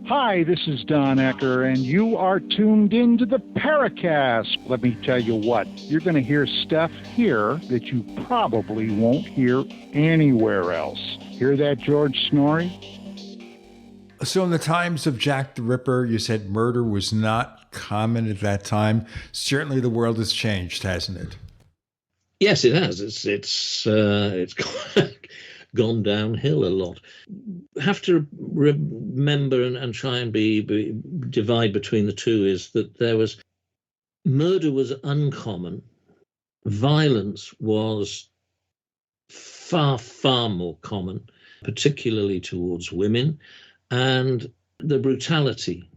S12: Hi, this is Don Ecker, and you are tuned into the Paracast. Let me tell you what, you're going to hear stuff here that you probably won't hear anywhere else. Hear that, George Snorri?
S5: So in the times of Jack the Ripper, you said murder was not common at that time. Certainly the world has changed, hasn't it?
S8: Yes, it has. It's gone downhill a lot. Have to remember and try and divide between the two is that murder was uncommon. Violence was far, far more common, particularly towards women, and the brutality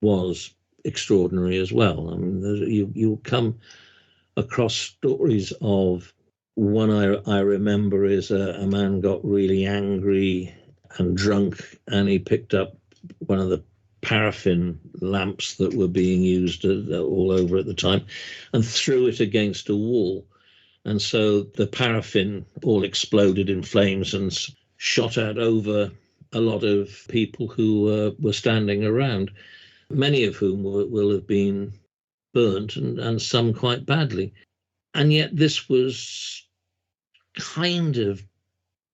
S8: was extraordinary as well. I mean, you'll come across stories of one I remember is a man got really angry and drunk, and he picked up one of the paraffin lamps that were being used all over at the time and threw it against a wall. And so the paraffin all exploded in flames and shot out over a lot of people who were standing around, many of whom will have been burnt and some quite badly. And yet this was kind of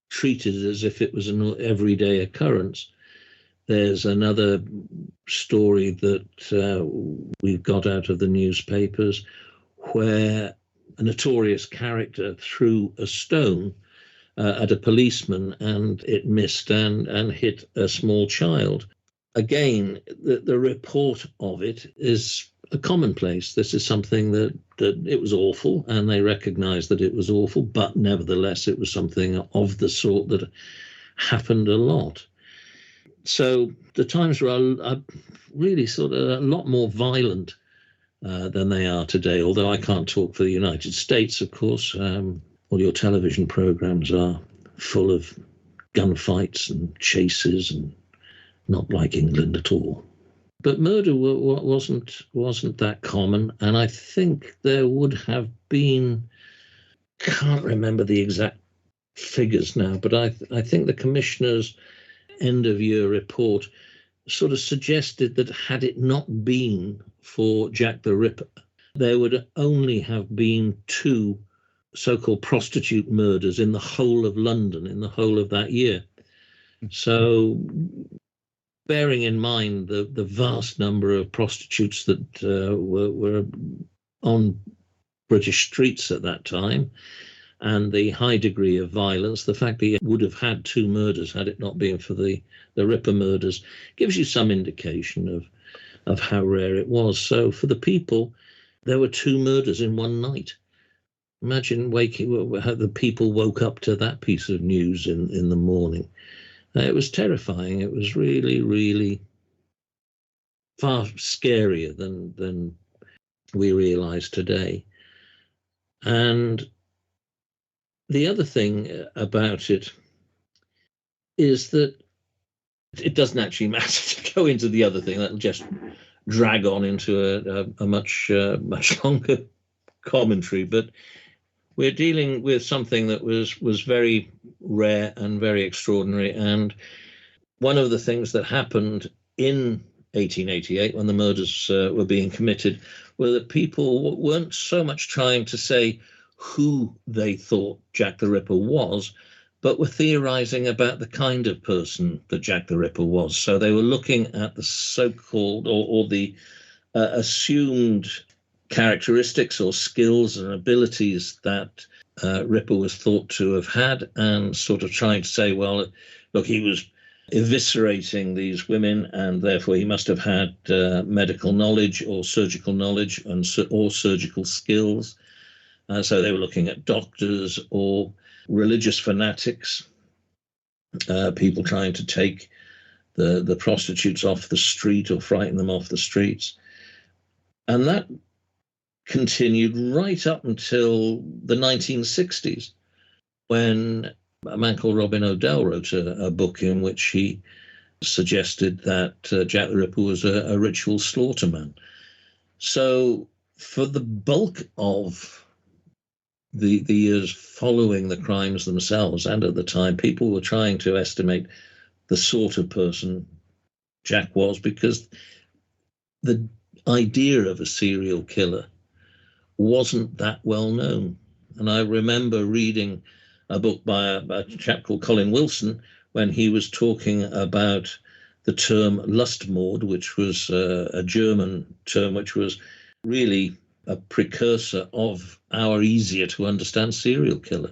S8: treated as if it was an everyday occurrence. There's another story that we've got out of the newspapers where a notorious character threw a stone at a policeman and it missed and hit a small child. Again, the report of it is a commonplace. This is something that it was awful, and they recognized that it was awful, but nevertheless it was something of the sort that happened a lot. So the times were really sort of a lot more violent than they are today, although I can't talk for the United States, of course. All your television programs are full of gunfights and chases, and not like England at all. But murder wasn't that common, and I think there would have been, can't remember the exact figures now, but I think the Commissioner's end-of-year report sort of suggested that had it not been for Jack the Ripper, there would only have been 2 so-called prostitute murders in the whole of London, in the whole of that year. So bearing in mind the vast number of prostitutes that were on British streets at that time, and the high degree of violence, the fact that he would have had 2 murders had it not been for the Ripper murders gives you some indication of how rare it was. So for the people, there were 2 murders in one night. Imagine how the people woke up to that piece of news in the morning. It was terrifying. It was really, really far scarier than we realize today. And the other thing about it is that it doesn't actually matter to go into the other thing. That'll just drag on into a much longer commentary. But we're dealing with something that was very rare and very extraordinary. And one of the things that happened in 1888, when the murders were being committed, were that people weren't so much trying to say who they thought Jack the Ripper was, but were theorizing about the kind of person that Jack the Ripper was. So they were looking at the so-called or the assumed characteristics or skills and abilities that Ripper was thought to have had, and sort of trying to say, well, look, he was eviscerating these women, and therefore he must have had medical knowledge or surgical knowledge or surgical skills. So they were looking at doctors or religious fanatics, people trying to take the prostitutes off the street or frighten them off the streets. And that continued right up until the 1960s, when a man called Robin Odell wrote a book in which he suggested that Jack the Ripper was a ritual slaughterman. So for the bulk of the years following the crimes themselves, and at the time, people were trying to estimate the sort of person Jack was, because the idea of a serial killer wasn't that well known. And I remember reading a book by a chap called Colin Wilson when he was talking about the term Lustmord, which was a German term which was really a precursor of our easier to understand serial killer.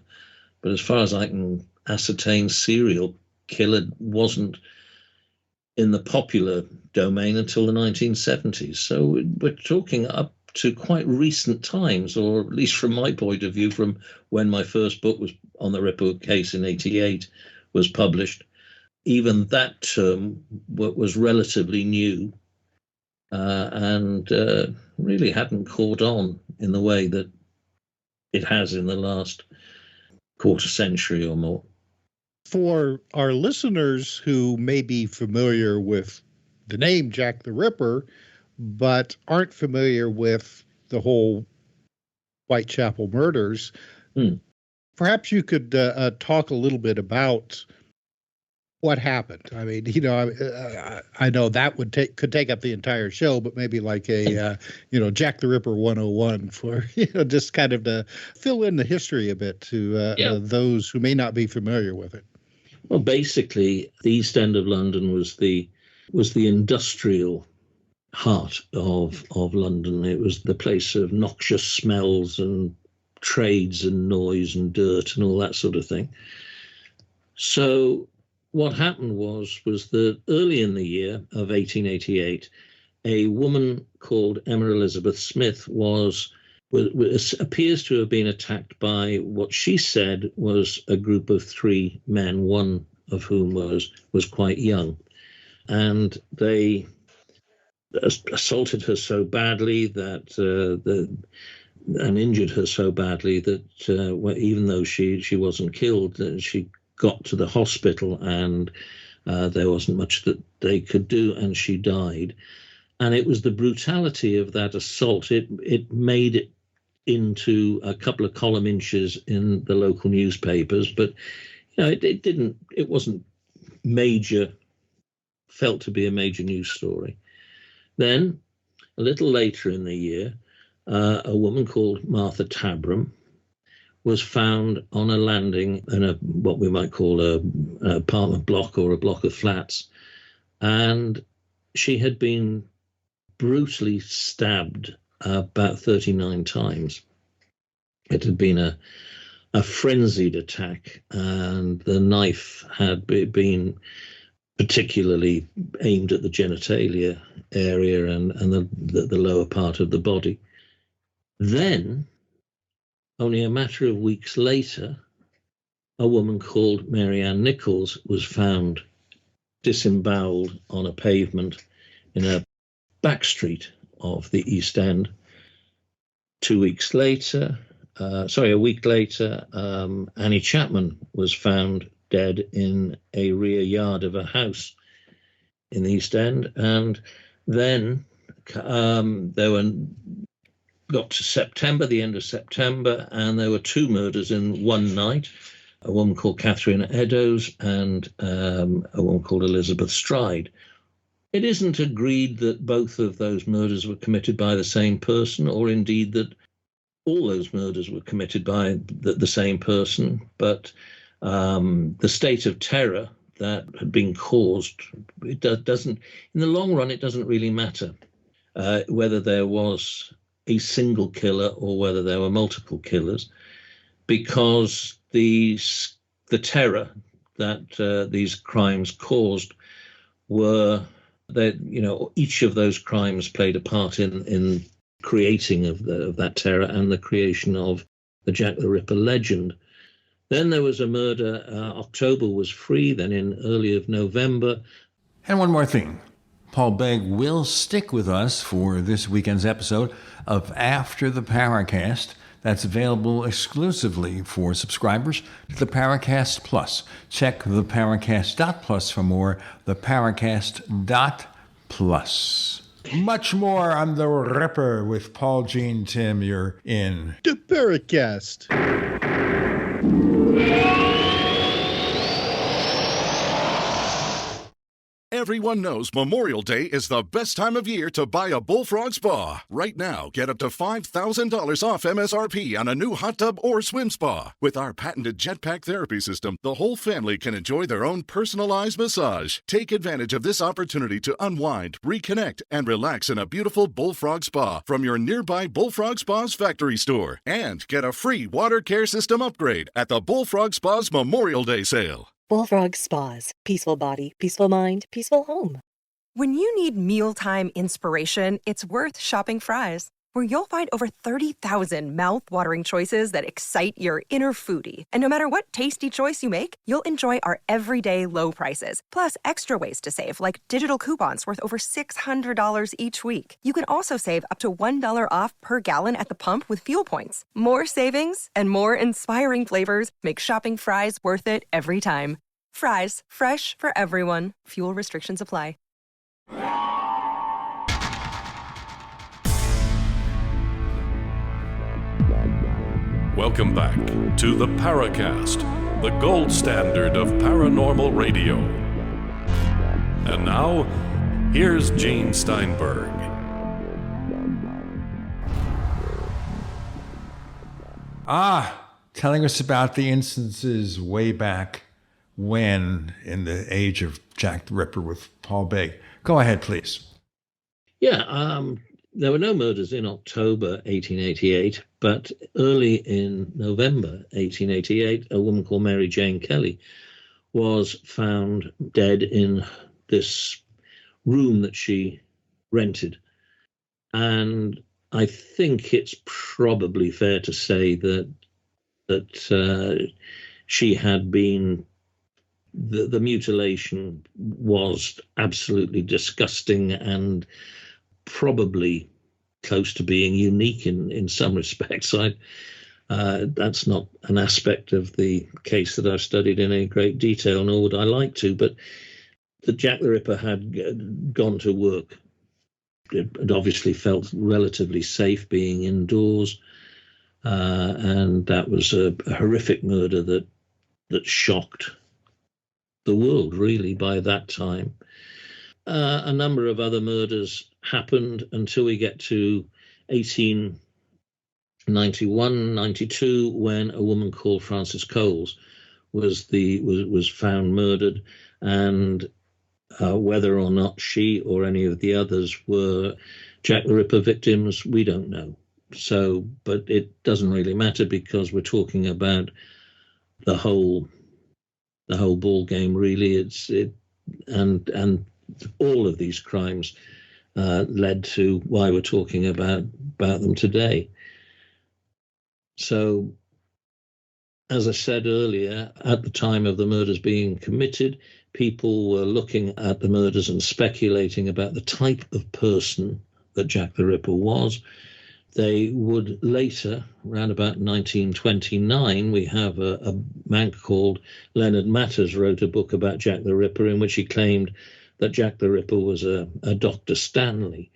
S8: But as far as I can ascertain, serial killer wasn't in the popular domain until the 1970s. So we're talking up to quite recent times, or at least from my point of view, from when my first book was on the Ripper case in 88 was published. Even that term was relatively new and really hadn't caught on in the way that it has in the last quarter century or more.
S6: For our listeners who may be familiar with the name Jack the Ripper, but aren't familiar with the whole Whitechapel murders, perhaps you could talk a little bit about what happened. I mean, I know that could take up the entire show, but maybe like a Jack the Ripper 101 for just kind of to fill in the history a bit to those who may not be familiar with it.
S8: Well, basically, the East End of London was the industrial heart of London. It was the place of noxious smells and trades and noise and dirt and all that sort of thing. So what happened was that early in the year of 1888, a woman called Emma Elizabeth Smith appears to have been attacked by what she said was a group of three men, one of whom was quite young. And they assaulted her so badly and injured her so badly that even though she wasn't killed, she got to the hospital and there wasn't much that they could do, and she died. And it was the brutality of that assault. It made it into a couple of column inches in the local newspapers, but it wasn't felt to be a major news story. Then, a little later in the year, a woman called Martha Tabram was found on a landing in what we might call an apartment block or a block of flats, and she had been brutally stabbed about 39 times. It had been a frenzied attack, and the knife had been particularly aimed at the genitalia area and the lower part of the body. Then, only a matter of weeks later, a woman called Mary Ann Nichols was found disemboweled on a pavement in a back street of the East End. A week later, Annie Chapman was found dead in a rear yard of a house in the East End. And then got to September, the end of September, and there were two murders in one night, a woman called Catherine Eddowes and a woman called Elizabeth Stride. It isn't agreed that both of those murders were committed by the same person, or indeed that all those murders were committed by the same person, but the state of terror that had been caused, doesn't, in the long run, it doesn't really matter whether there was a single killer or whether there were multiple killers, because the terror that these crimes caused were that, each of those crimes played a part in creating of that terror and the creation of the Jack the Ripper legend. Then there was a murder, October was free, then in early of November.
S5: And one more thing. Paul Begg will stick with us for this weekend's episode of After the Paracast. That's available exclusively for subscribers to the Paracast Plus. Check the Paracast.plus for more, the Paracast.plus. Much more on the Ripper with Paul, Gene, Tim. You're in
S6: the Paracast.
S13: Everyone knows Memorial Day is the best time of year to buy a Bullfrog spa. Right now, get up to $5,000 off MSRP on a new hot tub or swim spa. With our patented jetpack therapy system, the whole family can enjoy their own personalized massage. Take advantage of this opportunity to unwind, reconnect, and relax in a beautiful Bullfrog spa from your nearby Bullfrog Spas factory store. And get a free water care system upgrade at the Bullfrog Spas Memorial Day sale.
S14: Bullfrog Spas. Peaceful body, peaceful mind, peaceful home.
S1: When you need mealtime inspiration, it's worth shopping Fry's, where you'll find over 30,000 mouth-watering choices that excite your inner foodie. And no matter what tasty choice you make, you'll enjoy our everyday low prices, plus extra ways to save, like digital coupons worth over $600 each week. You can also save up to $1 off per gallon at the pump with fuel points. More savings and more inspiring flavors make shopping Fry's worth it every time. Fry's, fresh for everyone. Fuel restrictions apply.
S4: Welcome back to the Paracast, the gold standard of paranormal radio. And now, here's Gene Steinberg.
S5: Telling us about the instances way back when in the age of Jack the Ripper with Paul Begg. Go ahead, please.
S8: Yeah, there were no murders in October 1888, but early in November 1888, a woman called Mary Jane Kelly was found dead in this room that she rented. And I think it's probably fair to say that she had been, the mutilation was absolutely disgusting and probably close to being unique in some respects. That's not an aspect of the case that I've studied in any great detail, nor would I like to, but that Jack the Ripper had gone to work. It obviously felt relatively safe being indoors, and that was a horrific murder that shocked the world, really, by that time. A number of other murders happened until we get to 1891, 92, when a woman called Frances Coles was found murdered, and whether or not she or any of the others were Jack the Ripper victims, we don't know. So, but it doesn't really matter because we're talking about the whole ball game, really. And all of these crimes led to why we're talking about them today. So, as I said earlier, at the time of the murders being committed, people were looking at the murders and speculating about the type of person that Jack the Ripper was. They would later, around about 1929, we have a man called Leonard Matters wrote a book about Jack the Ripper in which he claimed that Jack the Ripper was a Dr. Stanley,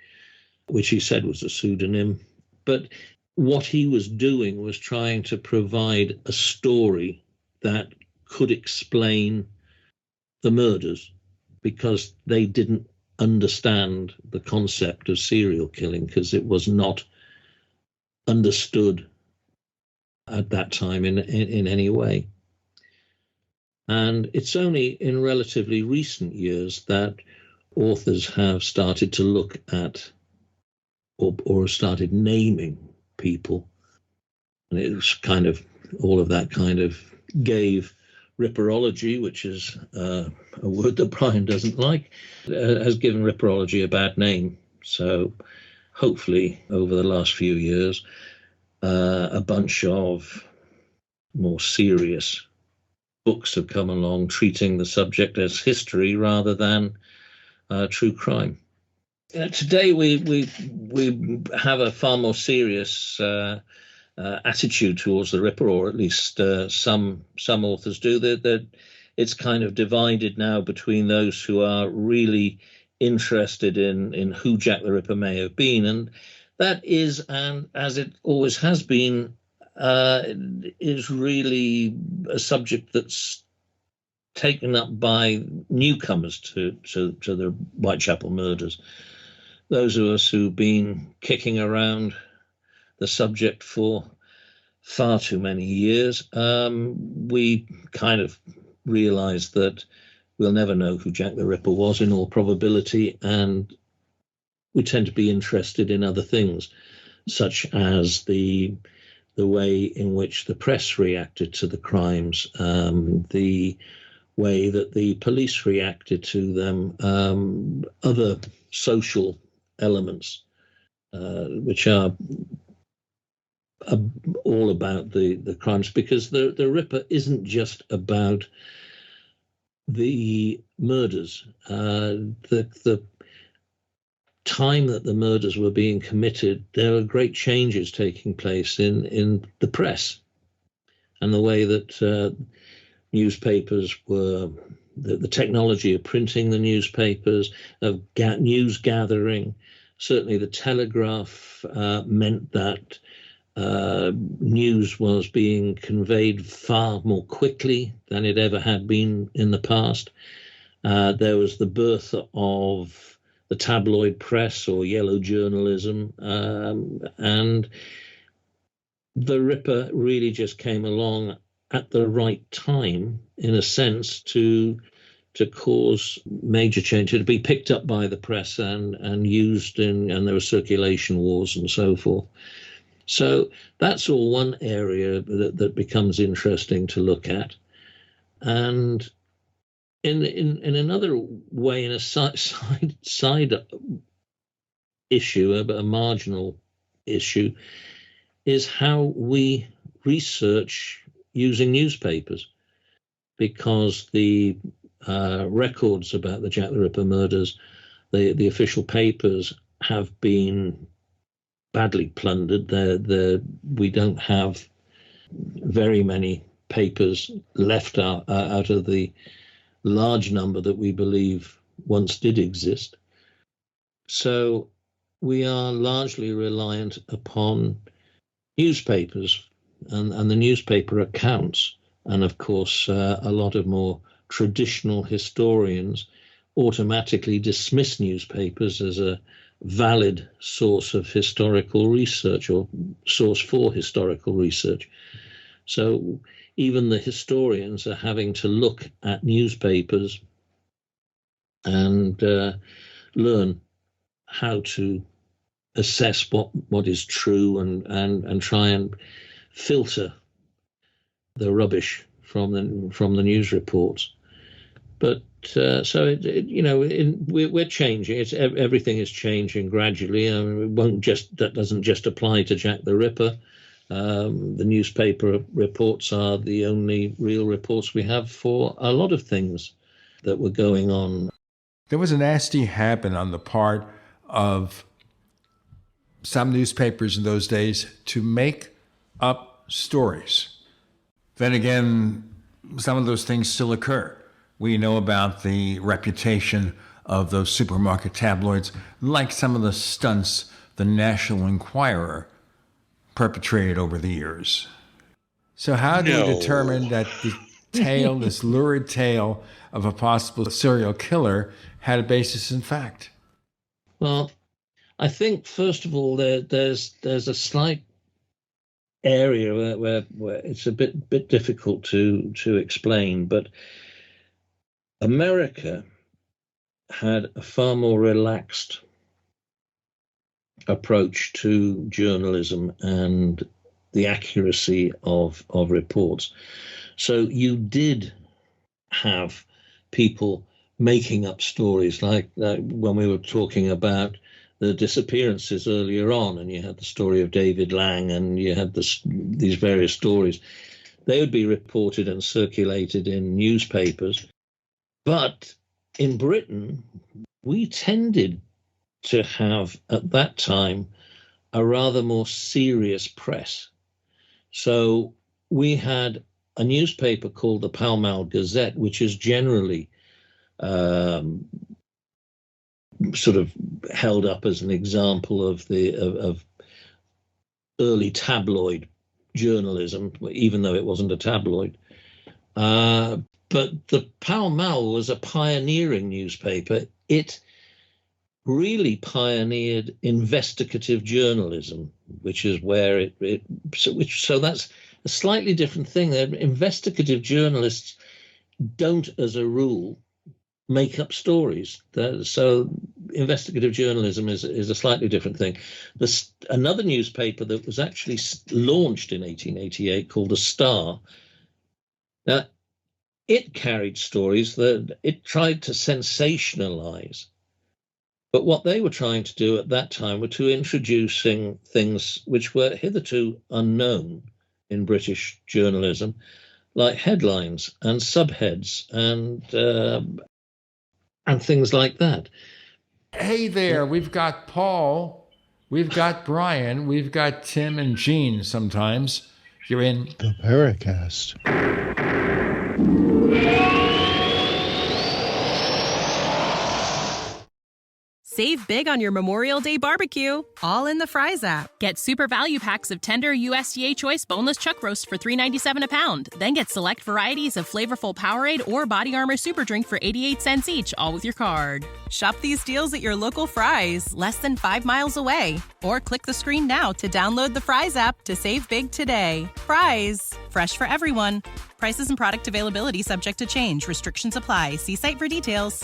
S8: which he said was a pseudonym. But what he was doing was trying to provide a story that could explain the murders, because they didn't understand the concept of serial killing, because it was not understood at that time in any way. And it's only in relatively recent years that authors have started to look at or started naming people. And it was kind of, all of that kind of gave Ripperology, which is a word that Brian doesn't like, has given Ripperology a bad name. So hopefully over the last few years, a bunch of more serious books have come along treating the subject as history rather than true crime. Today we have a far more serious attitude towards the Ripper, or at least some authors do. That it's kind of divided now between those who are really interested in who Jack the Ripper may have been, and that is, and as it always has been, is really a subject that's taken up by newcomers to the Whitechapel murders. Those of us who've been kicking around the subject for far too many years, we kind of realize that we'll never know who Jack the Ripper was in all probability, and we tend to be interested in other things, such as the way in which the press reacted to the crimes, the way that the police reacted to them, other social elements, which are all about the crimes, because the Ripper isn't just about the murders. The time that the murders were being committed, there were great changes taking place in the press, and the way that newspapers were, the technology of printing the newspapers, of news gathering. Certainly the telegraph meant that news was being conveyed far more quickly than it ever had been in the past. There was the birth of the tabloid press or yellow journalism, and the Ripper really just came along at the right time, in a sense, to cause major change, to be picked up by the press and used and there were circulation wars and so forth. So that's all one area that becomes interesting to look at. And in another way, in a side issue, a marginal issue, is how we research using newspapers, because the records about the Jack the Ripper murders, the official papers have been badly plundered. We don't have very many papers left out of the large number that we believe once did exist. So we are largely reliant upon newspapers and the newspaper accounts. And of course, a lot of more traditional historians automatically dismiss newspapers as a valid source of historical research or source for historical research. So even the historians are having to look at newspapers and learn how to assess what is true and try and filter the rubbish from the news reports. But we're changing. Everything is changing gradually. I mean, that doesn't just apply to Jack the Ripper. The newspaper reports are the only real reports we have for a lot of things that were going on.
S5: There was a nasty habit on the part of some newspapers in those days to make up stories. Then again, some of those things still occur. We know about the reputation of those supermarket tabloids, like some of the stunts the National Enquirer perpetrated over the years. So how do we determine that the tale, this lurid tale of a possible serial killer, had a basis in fact?
S8: Well, I think, first of all, there's a slight area where it's a bit difficult to explain, but America had a far more relaxed approach to journalism and the accuracy of reports. So you did have people making up stories, like when we were talking about the disappearances earlier on, and you had the story of David Lang, and you had these various stories. They would be reported and circulated in newspapers. But in Britain, we tended to have, at that time, a rather more serious press. So we had a newspaper called the Pall Mall Gazette, which is generally sort of held up as an example of early tabloid journalism, even though it wasn't a tabloid. But the Pall Mall was a pioneering newspaper. It really pioneered investigative journalism, which is where so that's a slightly different thing. Investigative journalists don't, as a rule, make up stories. So investigative journalism is a slightly different thing. Another newspaper that was actually launched in 1888 called The Star. Now, it carried stories that it tried to sensationalize. But what they were trying to do at that time were to introducing things which were hitherto unknown in British journalism, like headlines and subheads and things like that.
S5: Hey there, we've got Paul, we've got Brian, we've got Tim and Gene sometimes. You're in
S6: the Paracast.
S9: Save big on your Memorial Day barbecue, all in the Fry's app. Get super value packs of tender USDA choice boneless chuck roast for $3.97 a pound. Then get select varieties of flavorful Powerade or Body Armor Super Drink for 88 cents each, all with your card. Shop these deals at your local Fry's, less than 5 miles away. Or click the screen now to download the Fry's app to save big today. Fry's, fresh for everyone. Prices and product availability subject to change. Restrictions apply. See site for details.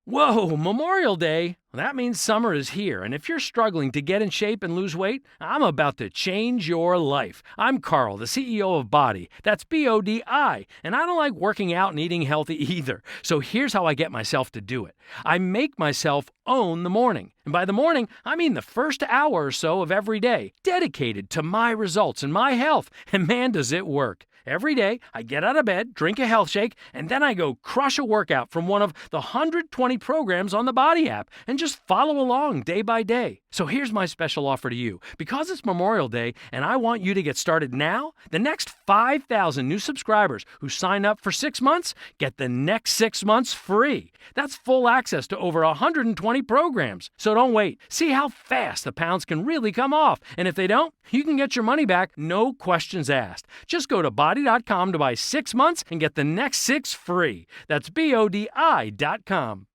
S3: Whoa, Memorial Day? That means summer is here, and if you're struggling to get in shape and lose weight, I'm about to change your life. I'm Carl, the CEO of Body. That's B-O-D-I, and I don't like working out and eating healthy either. So here's how I get myself to do it. I make myself own the morning. And by the morning, I mean the first hour or so of every day, dedicated to my results and my health. And man, does it work. Every day, I get out of bed, drink a health shake, and then I go crush a workout from one of the 120 programs on the Body app and just follow along day by day. So here's my special offer to you. Because it's Memorial Day and I want you to get started now, the next 5,000 new subscribers who sign up for 6 months get the next 6 months free. That's full access to over 120 programs. So don't wait. See how fast the pounds can really come off. And if they don't, you can get your money back, no questions asked. Just go to body.com to buy 6 months and get the next 6 free. That's BODI.com.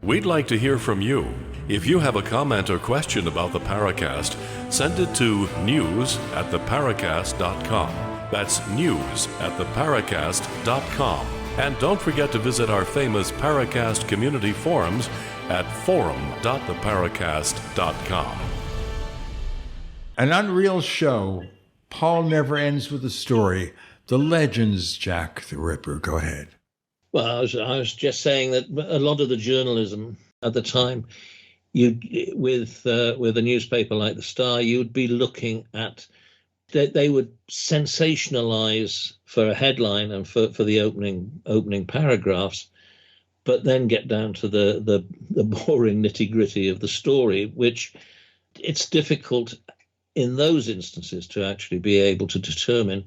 S4: We'd like to hear from you. If you have a comment or question about the Paracast, send it to news@theparacast.com. That's news@theparacast.com. And don't forget to visit our famous Paracast community forums at forum.theparacast.com.
S5: An unreal show. Paul never ends with a story. The legends, Jack the Ripper. Go ahead.
S8: Well, I was just saying that a lot of the journalism at the time, with a newspaper like the Star, you'd be looking at they would sensationalize for a headline and for the opening paragraphs, but then get down to the boring nitty-gritty of the story, which it's difficult in those instances to actually be able to determine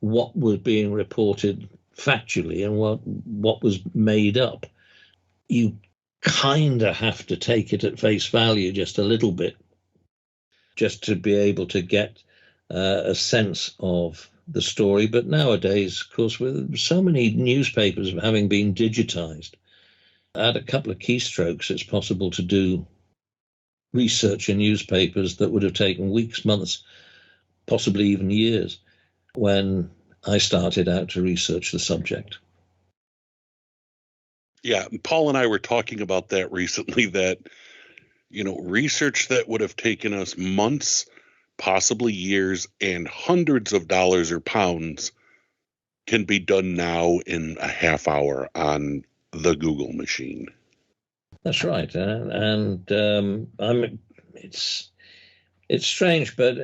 S8: what was being reported factually and what was made up. You kind of have to take it at face value just a little bit, just to be able to get a sense of the story. But nowadays, of course, with so many newspapers having been digitized, at a couple of keystrokes, it's possible to do research in newspapers that would have taken weeks, months, possibly even years when I started out to research the subject.
S7: Yeah, Paul and I were talking about that recently, that, research that would have taken us months, possibly years, and hundreds of dollars or pounds can be done now in a half hour on the Google machine.
S8: That's right. It's strange, but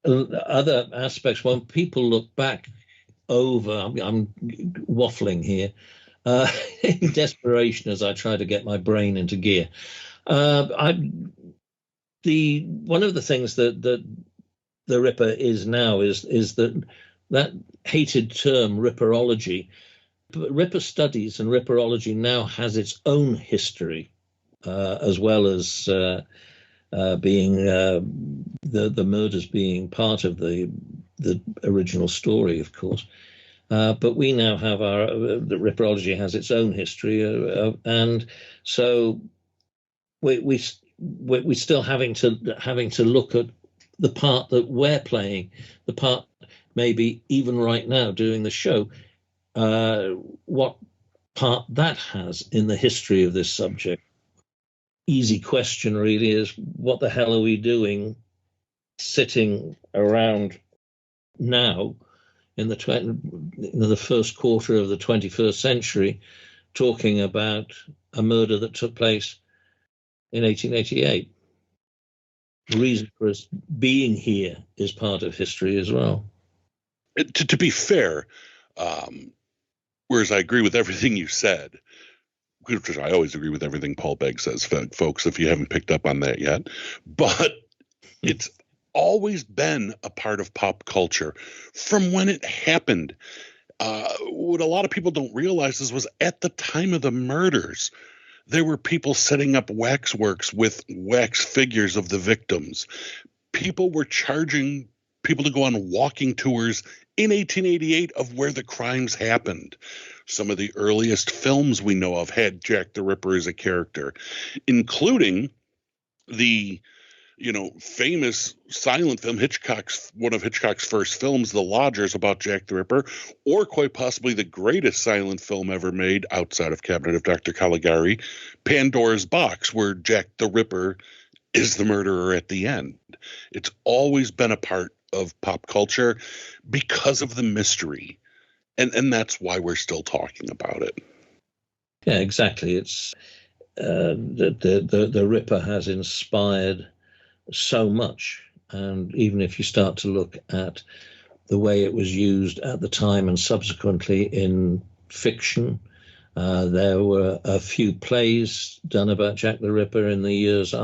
S8: other aspects, when people look back over, I'm waffling here, in desperation as I try to get my brain into gear. One of the things that the Ripper is now is that hated term Ripperology. But Ripper studies and Ripperology now has its own history, as well as being the murders being part of the original story, of course. But we now have the Ripperology has its own history, and so we're still having to look at the part that we're playing, the part maybe even right now doing the show, what part that has in the history of this subject. Easy question really is, what the hell are we doing sitting around now in the first quarter of the 21st century talking about a murder that took place in 1888? The reason for us being here is part of history as well.
S7: To be fair, whereas I agree with everything you said, which I always agree with everything Paul Begg says, folks, if you haven't picked up on that yet, but it's always been a part of pop culture from when it happened. what a lot of people don't realize was at the time of the murders, there were people setting up waxworks with wax figures of the victims. People were charging people to go on walking tours in 1888 of where the crimes happened. Some of the earliest films we know of had Jack the Ripper as a character, including the famous silent film, one of Hitchcock's first films, The Lodgers, about Jack the Ripper, or quite possibly the greatest silent film ever made outside of Cabinet of Dr. Caligari, Pandora's Box, where Jack the Ripper is the murderer at the end. It's always been a part of pop culture because of the mystery. And that's why we're still talking about it.
S8: Yeah, exactly. It's the Ripper has inspired so much, and even if you start to look at the way it was used at the time and subsequently in fiction, there were a few plays done about Jack the Ripper in the years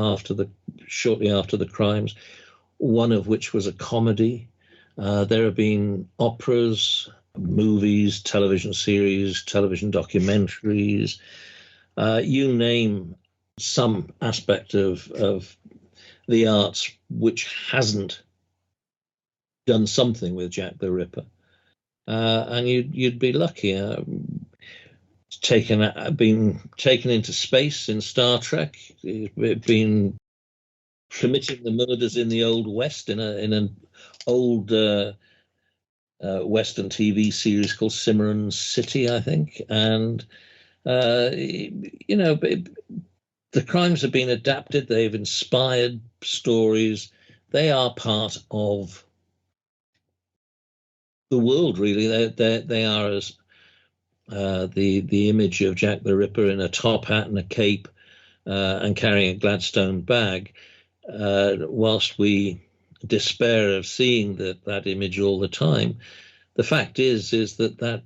S8: shortly after the crimes, one of which was a comedy. There have been operas, movies, television series, television documentaries, you name some aspect of the arts which hasn't done something with Jack the Ripper, and you'd be lucky. Been taken into space in Star Trek, been committing the murders in the Old West in an old Western TV series called Cimarron City, I think, and the crimes have been adapted. They've inspired stories. They are part of the world, really. They are as the image of Jack the Ripper in a top hat and a cape and carrying a Gladstone bag. Whilst we despair of seeing that image all the time, the fact is that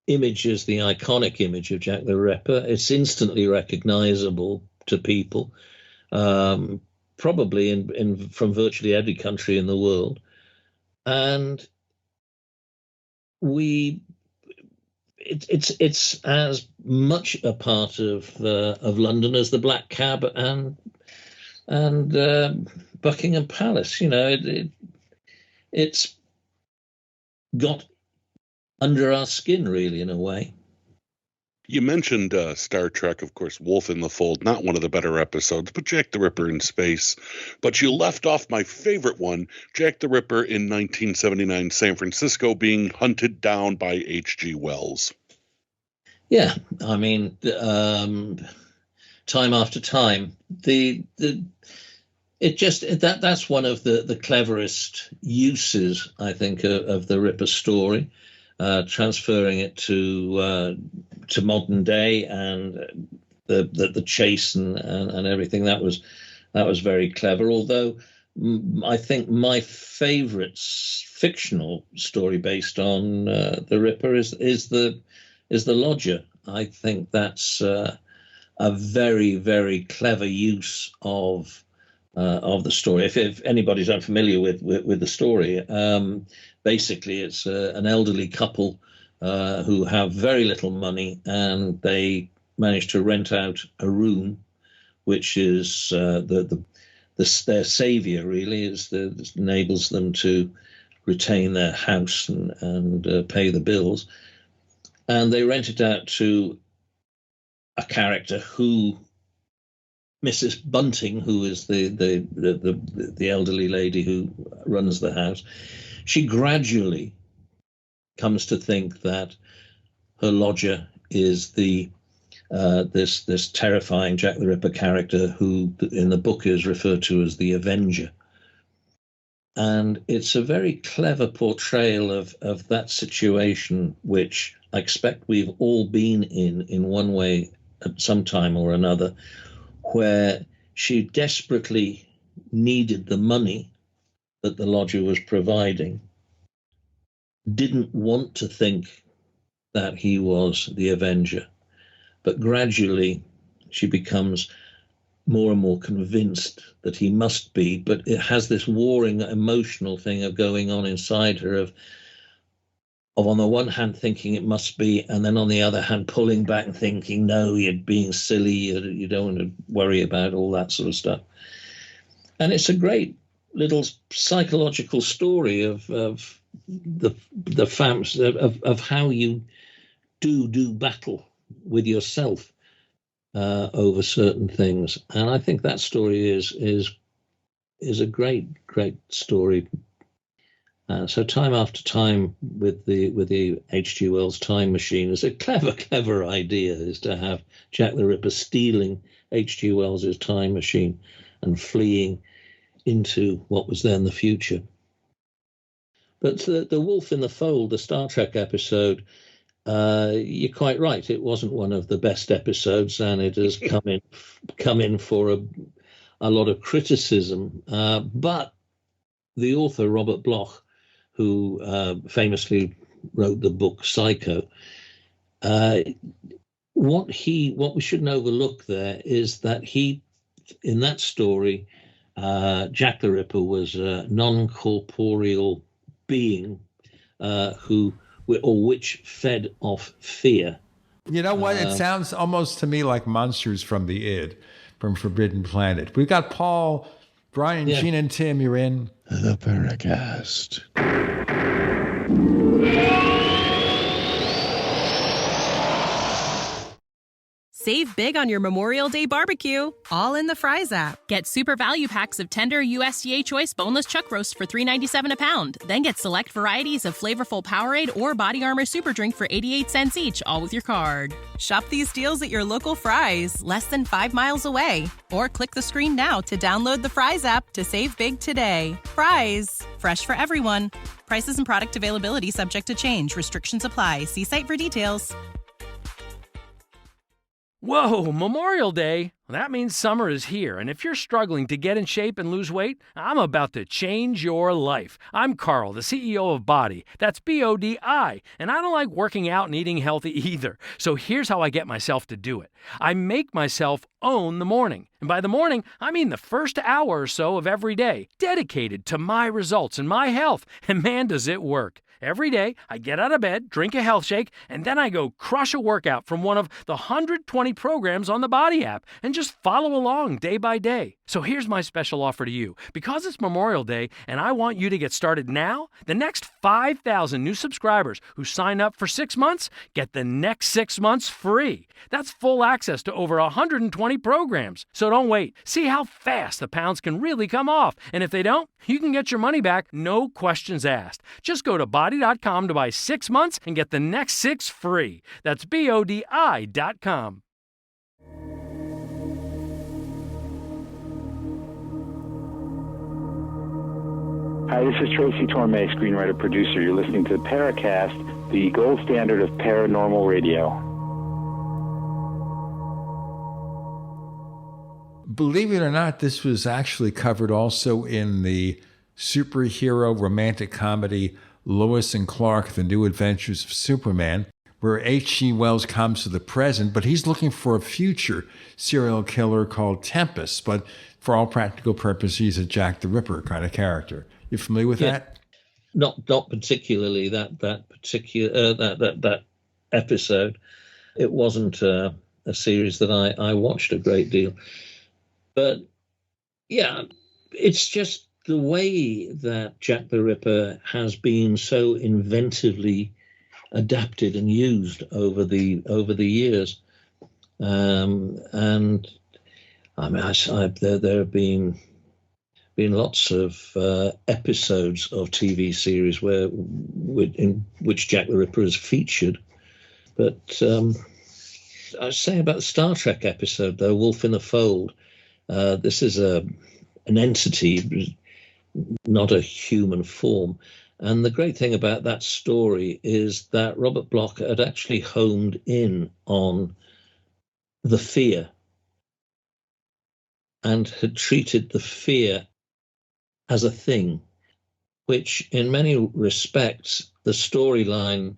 S8: image is the iconic image of Jack the Ripper. It's instantly recognizable to people, probably from virtually every country in the world, and it's as much a part of London as the Black Cab and Buckingham Palace. It's got under our skin, really, in a way.
S7: You mentioned Star Trek, of course, Wolf in the Fold, not one of the better episodes, but Jack the Ripper in space. But you left off my favorite one, Jack the Ripper in 1979 San Francisco being hunted down by H.G. Wells.
S8: Yeah, I mean, time after time, that's one of the cleverest uses, I think, of the Ripper story. Transferring it to modern day and the chase and everything, that was very clever. Although I think my favorite fictional story based on the Ripper is the Lodger. I think that's a very, very clever use of the story. If anybody's unfamiliar with the story. Basically, it's an elderly couple who have very little money, and they manage to rent out a room, which is their savior, really. It enables them to retain their house and pay the bills. And they rent it out to a character who, Mrs. Bunting, who is the elderly lady who runs the house. She gradually comes to think that her lodger is this terrifying Jack the Ripper character who in the book is referred to as the Avenger. And it's a very clever portrayal of that situation, which I expect we've all been in one way at some time or another, where she desperately needed the money that the lodger was providing, didn't want to think that he was the Avenger, but gradually she becomes more and more convinced that he must be, but it has this warring emotional thing of going on inside her of on the one hand thinking it must be, and then on the other hand pulling back and thinking, no, you're being silly, you don't want to worry about all that sort of stuff. And it's a great little psychological story of the family, of how you do battle with yourself over certain things. And I think that story is a great story. So time after time with the H.G. Wells time machine is a clever idea, is to have Jack the Ripper stealing H.G. Wells's time machine and fleeing into what was then the future. But the Wolf in the Fold, the Star Trek episode, you're quite right. It wasn't one of the best episodes, and it has come in for a lot of criticism. But the author, Robert Bloch, who famously wrote the book Psycho, what we shouldn't overlook there is that in that story, Jack the Ripper was a non-corporeal being which fed off fear.
S5: You know what? It sounds almost to me like monsters from the id, from Forbidden Planet. We've got Paul, Brian, Gene, and Tim. You're in
S6: the Paracast.
S9: Save big on your Memorial Day barbecue, all in the Fry's app. Get super value packs of tender USDA choice boneless chuck roast for $3.97 a pound. Then get select varieties of flavorful Powerade or Body Armor Super Drink for 88 cents each, all with your card. Shop these deals at your local Fry's, less than 5 miles away. Or click the screen now to download the Fry's app to save big today. Fry's, fresh for everyone. Prices and product availability subject to change. Restrictions apply. See site for details.
S3: Whoa, Memorial Day? That means summer is here, and if you're struggling to get in shape and lose weight, I'm about to change your life. I'm Carl, the CEO of Body. That's BODI, and I don't like working out and eating healthy either. So here's how I get myself to do it. I make myself own the morning. And by the morning, I mean the first hour or so of every day, dedicated to my results and my health. And man, does it work. Every day, I get out of bed, drink a health shake, and then I go crush a workout from one of the 120 programs on the Body app and just follow along day by day. So here's my special offer to you. Because it's Memorial Day and I want you to get started now, the next 5,000 new subscribers who sign up for 6 months get the next 6 months free. That's full access to over 120 programs. So don't wait. See how fast the pounds can really come off. And if they don't, you can get your money back, no questions asked. Just go to Body.com to buy 6 months and get the next 6 free. That's BODI.com.
S15: Hi, this is Tracy Torme, screenwriter, producer. You're listening to Paracast, the gold standard of paranormal radio.
S5: Believe it or not, this was actually covered also in the superhero romantic comedy Lois and Clark, The New Adventures of Superman, where H.G. Wells comes to the present, but he's looking for a future serial killer called Tempest, but for all practical purposes, he's a Jack the Ripper kind of character. You familiar with that?
S8: Not particularly that episode. It wasn't a series that I watched a great deal. But yeah, it's just the way that Jack the Ripper has been so inventively adapted and used over the years. And I mean, there have been lots of episodes of TV series in which Jack the Ripper is featured. But I was saying about the Star Trek episode, though, Wolf in the Fold. This is an entity, not a human form. And the great thing about that story is that Robert Bloch had actually homed in on the fear and had treated the fear as a thing, which in many respects, the storyline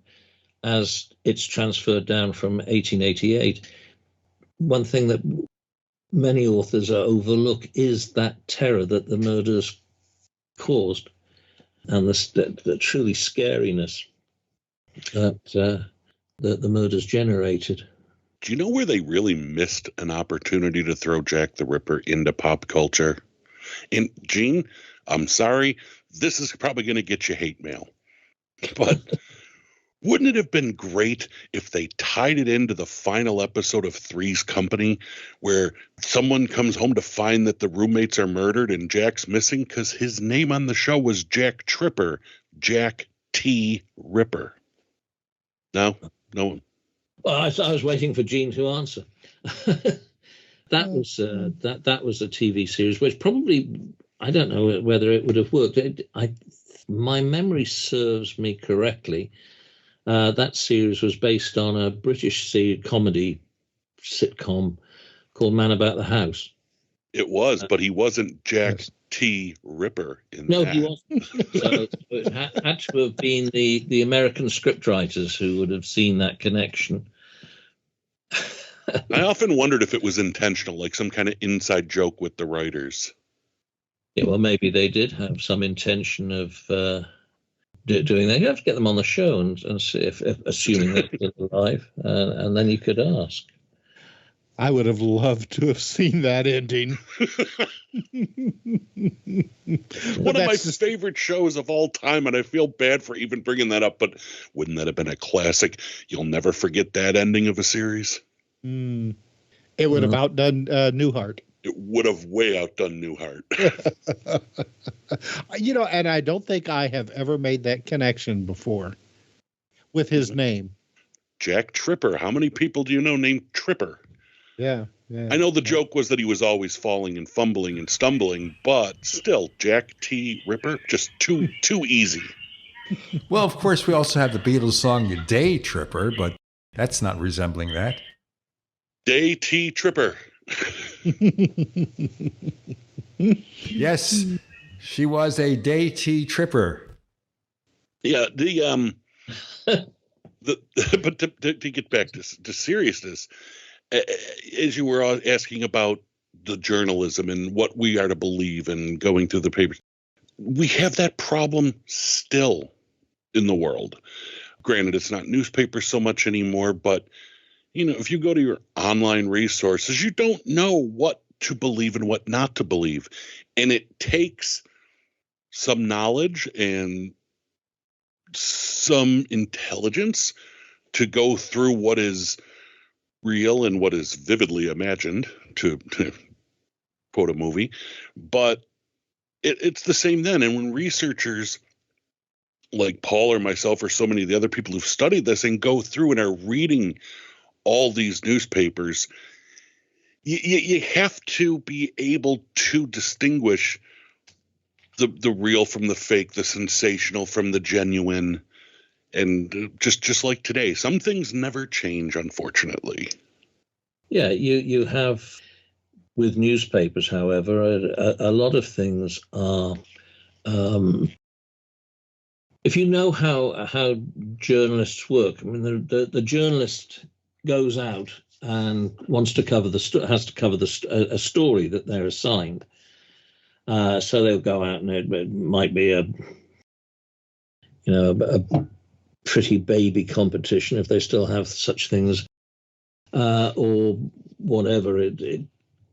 S8: as it's transferred down from 1888, one thing that many authors overlook is that terror that the murders caused and the truly scariness. that the murders generated.
S7: Do you know where they really missed an opportunity to throw Jack the Ripper into pop culture? And Gene, I'm sorry, this is probably going to get you hate mail, but wouldn't it have been great if they tied it into the final episode of Three's Company, where someone comes home to find that the roommates are murdered and Jack's missing because his name on the show was Jack Tripper, Jack T. Ripper? No one.
S8: Well, I was waiting for Gene to answer. That was a TV series, which probably, I don't know whether it would have worked. My memory serves me correctly. That series was based on a British comedy sitcom called Man About the House.
S7: It was, but he wasn't Jack T. Ripper in that.
S8: No, he wasn't. So it had to have been the American scriptwriters who would have seen that connection.
S7: I often wondered if it was intentional, like some kind of inside joke with the writers.
S8: Yeah, well, maybe they did have some intention of doing that. You have to get them on the show and see if assuming they're still alive, and then you could ask.
S6: I would have loved to have seen that ending.
S7: One of my favorite shows of all time, and I feel bad for even bringing that up, but wouldn't that have been a classic? You'll never forget that ending of a series.
S6: It would have outdone Newhart.
S7: It would have way outdone Newhart.
S6: And I don't think I have ever made that connection before with his name.
S7: Jack Tripper. How many people do you know named Tripper?
S6: Yeah.
S7: I know the joke was that he was always falling and fumbling and stumbling, but still, Jack T. Ripper, just too easy.
S5: Well, of course, we also have the Beatles song Day Tripper, but that's not resembling that.
S7: Day T. Tripper.
S5: Yes, she was a Day T. Tripper.
S7: Yeah, but to get back to seriousness, as you were asking about the journalism and what we are to believe and going through the papers, we have that problem still in the world. Granted, it's not newspapers so much anymore, but if you go to your online resources, you don't know what to believe and what not to believe. And it takes some knowledge and some intelligence to go through what is real and what is vividly imagined, to quote a movie. But it's the same then. And when researchers like Paul or myself or so many of the other people who've studied this and go through and are reading all these newspapers, you have to be able to distinguish the real from the fake, the sensational from the genuine. And just like today, some things never change, unfortunately.
S8: Yeah, you have, with newspapers, however, a lot of things are, if you know how journalists work, I mean, the journalist goes out and wants to cover has to cover a story that they're assigned. So they'll go out and it might be a pretty baby competition, if they still have such things, or whatever,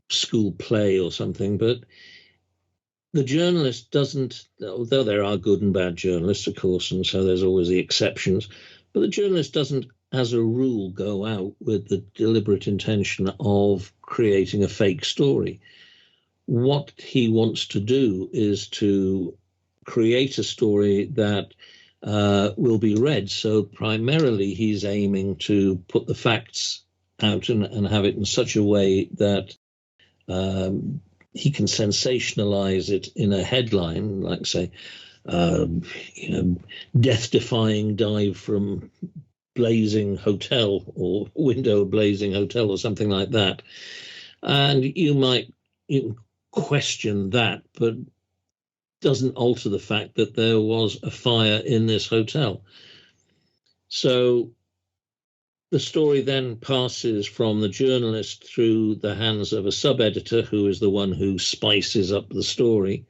S8: school play or something. But the journalist doesn't, although there are good and bad journalists, of course, and so there's always the exceptions, but the journalist doesn't, as a rule, go out with the deliberate intention of creating a fake story. What he wants to do is to create a story that will be read. So primarily he's aiming to put the facts out and have it in such a way that he can sensationalize it in a headline, like say, death-defying dive from blazing hotel or window of blazing hotel or something like that. And you can question that, but doesn't alter the fact that there was a fire in this hotel. So the story then passes from the journalist through the hands of a sub-editor, who is the one who spices up the story,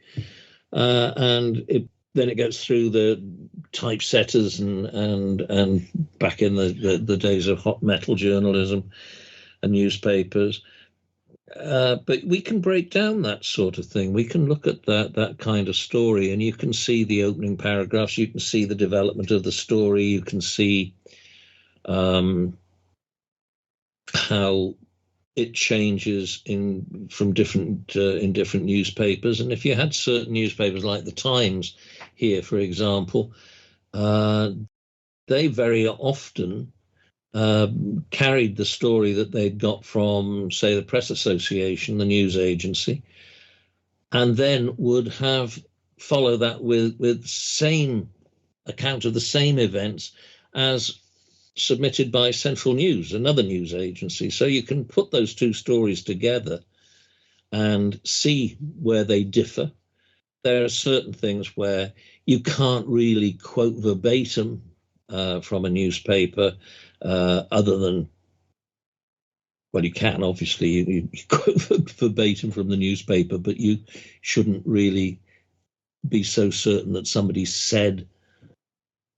S8: and it then it goes through the typesetters and back in the days of hot metal journalism and newspapers. But we can break down that sort of thing. We can look at that kind of story, and you can see the opening paragraphs. You can see the development of the story. You can see how it changes in different newspapers. And if you had certain newspapers like the Times here, for example, they very often carried the story that they'd got from, say, the Press Association, the news agency, and then would follow that with same account of the same events as submitted by Central News, another news agency. So you can put those two stories together and see where they differ. There are certain things where you can't really quote verbatim from a newspaper, other than, well, you can, obviously, you quote verbatim from the newspaper, but you shouldn't really be so certain that somebody said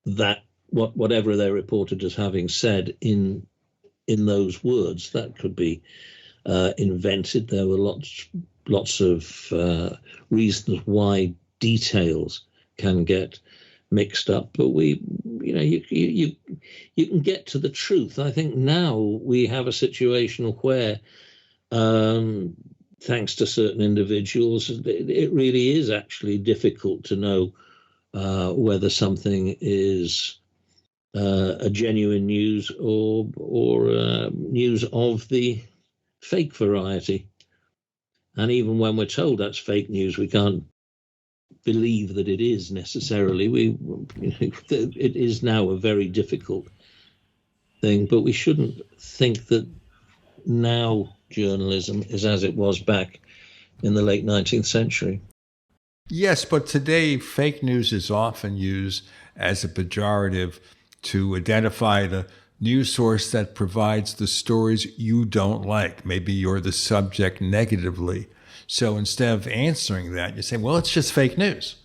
S8: that whatever they're reported as having said in those words. That could be invented. There were lots of reasons why details can get mixed up, but you can get to the truth. I think now we have a situation where, thanks to certain individuals, it really is actually difficult to know whether something is a genuine news or news of the fake variety. And even when we're told that's fake news, we can't believe that it is necessarily. It is now a very difficult thing, but we shouldn't think that now journalism is as it was back in the late 19th century.
S5: Yes, but today fake news is often used as a pejorative to identify the news source that provides the stories you don't like. Maybe you're the subject negatively. So instead of answering that, you say, well, it's just fake news.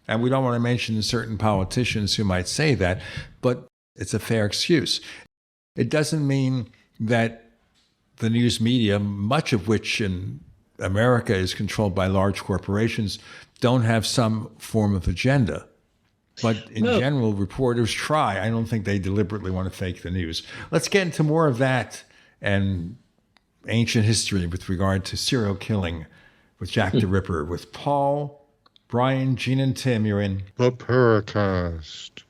S5: And we don't want to mention certain politicians who might say that, but it's a fair excuse. It doesn't mean that the news media, much of which in America is controlled by large corporations, don't have some form of agenda. But in general, reporters try. I don't think they deliberately want to fake the news. Let's get into more of that and ancient history with regard to serial killing with Jack the Ripper, with Paul, Brian, Gene, and Tim. You're in
S6: the Paracast.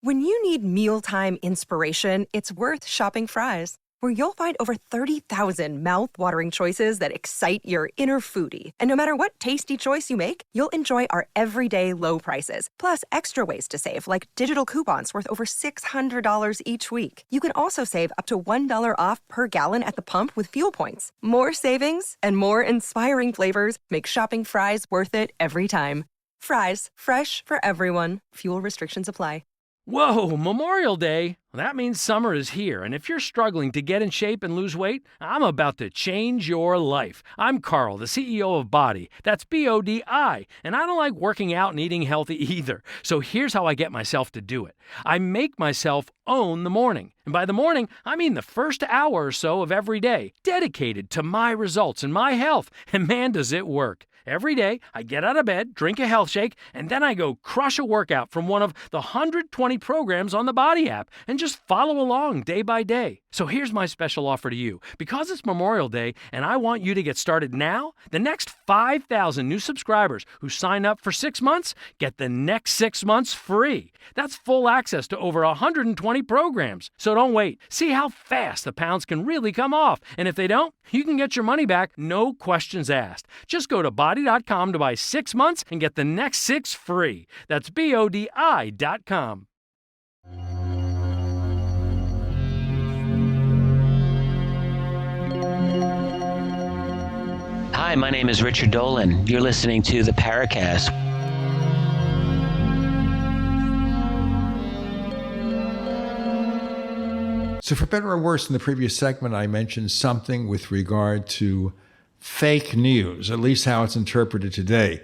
S1: When you need mealtime inspiration, it's worth shopping Fry's, where you'll find over 30,000 mouth-watering choices that excite your inner foodie. And no matter what tasty choice you make, you'll enjoy our everyday low prices, plus extra ways to save, like digital coupons worth over $600 each week. You can also save up to $1 off per gallon at the pump with fuel points. More savings and more inspiring flavors make shopping Fry's worth it every time. Fry's, fresh for everyone. Fuel restrictions apply.
S3: Whoa, Memorial Day? That means summer is here, and if you're struggling to get in shape and lose weight, I'm about to change your life. I'm Carl, the CEO of Body. That's BODI, and I don't like working out and eating healthy either. So here's how I get myself to do it. I make myself own the morning. And by the morning, I mean the first hour or so of every day, dedicated to my results and my health. And man, does it work. Every day, I get out of bed, drink a health shake, and then I go crush a workout from one of the 120 programs on the Body app and just follow along day by day. So here's my special offer to you. Because it's Memorial Day and I want you to get started now, the next 5,000 new subscribers who sign up for 6 months get the next 6 months free. That's full access to over 120 programs. So don't wait. See how fast the pounds can really come off. And if they don't, you can get your money back, no questions asked. Just go to Body.com to buy 6 months and get the next 6 free. That's BODI.com.
S16: Hi, my name is Richard Dolan. You're listening to the Paracast.
S5: So for better or worse, in the previous segment, I mentioned something with regard to fake news, at least how it's interpreted today.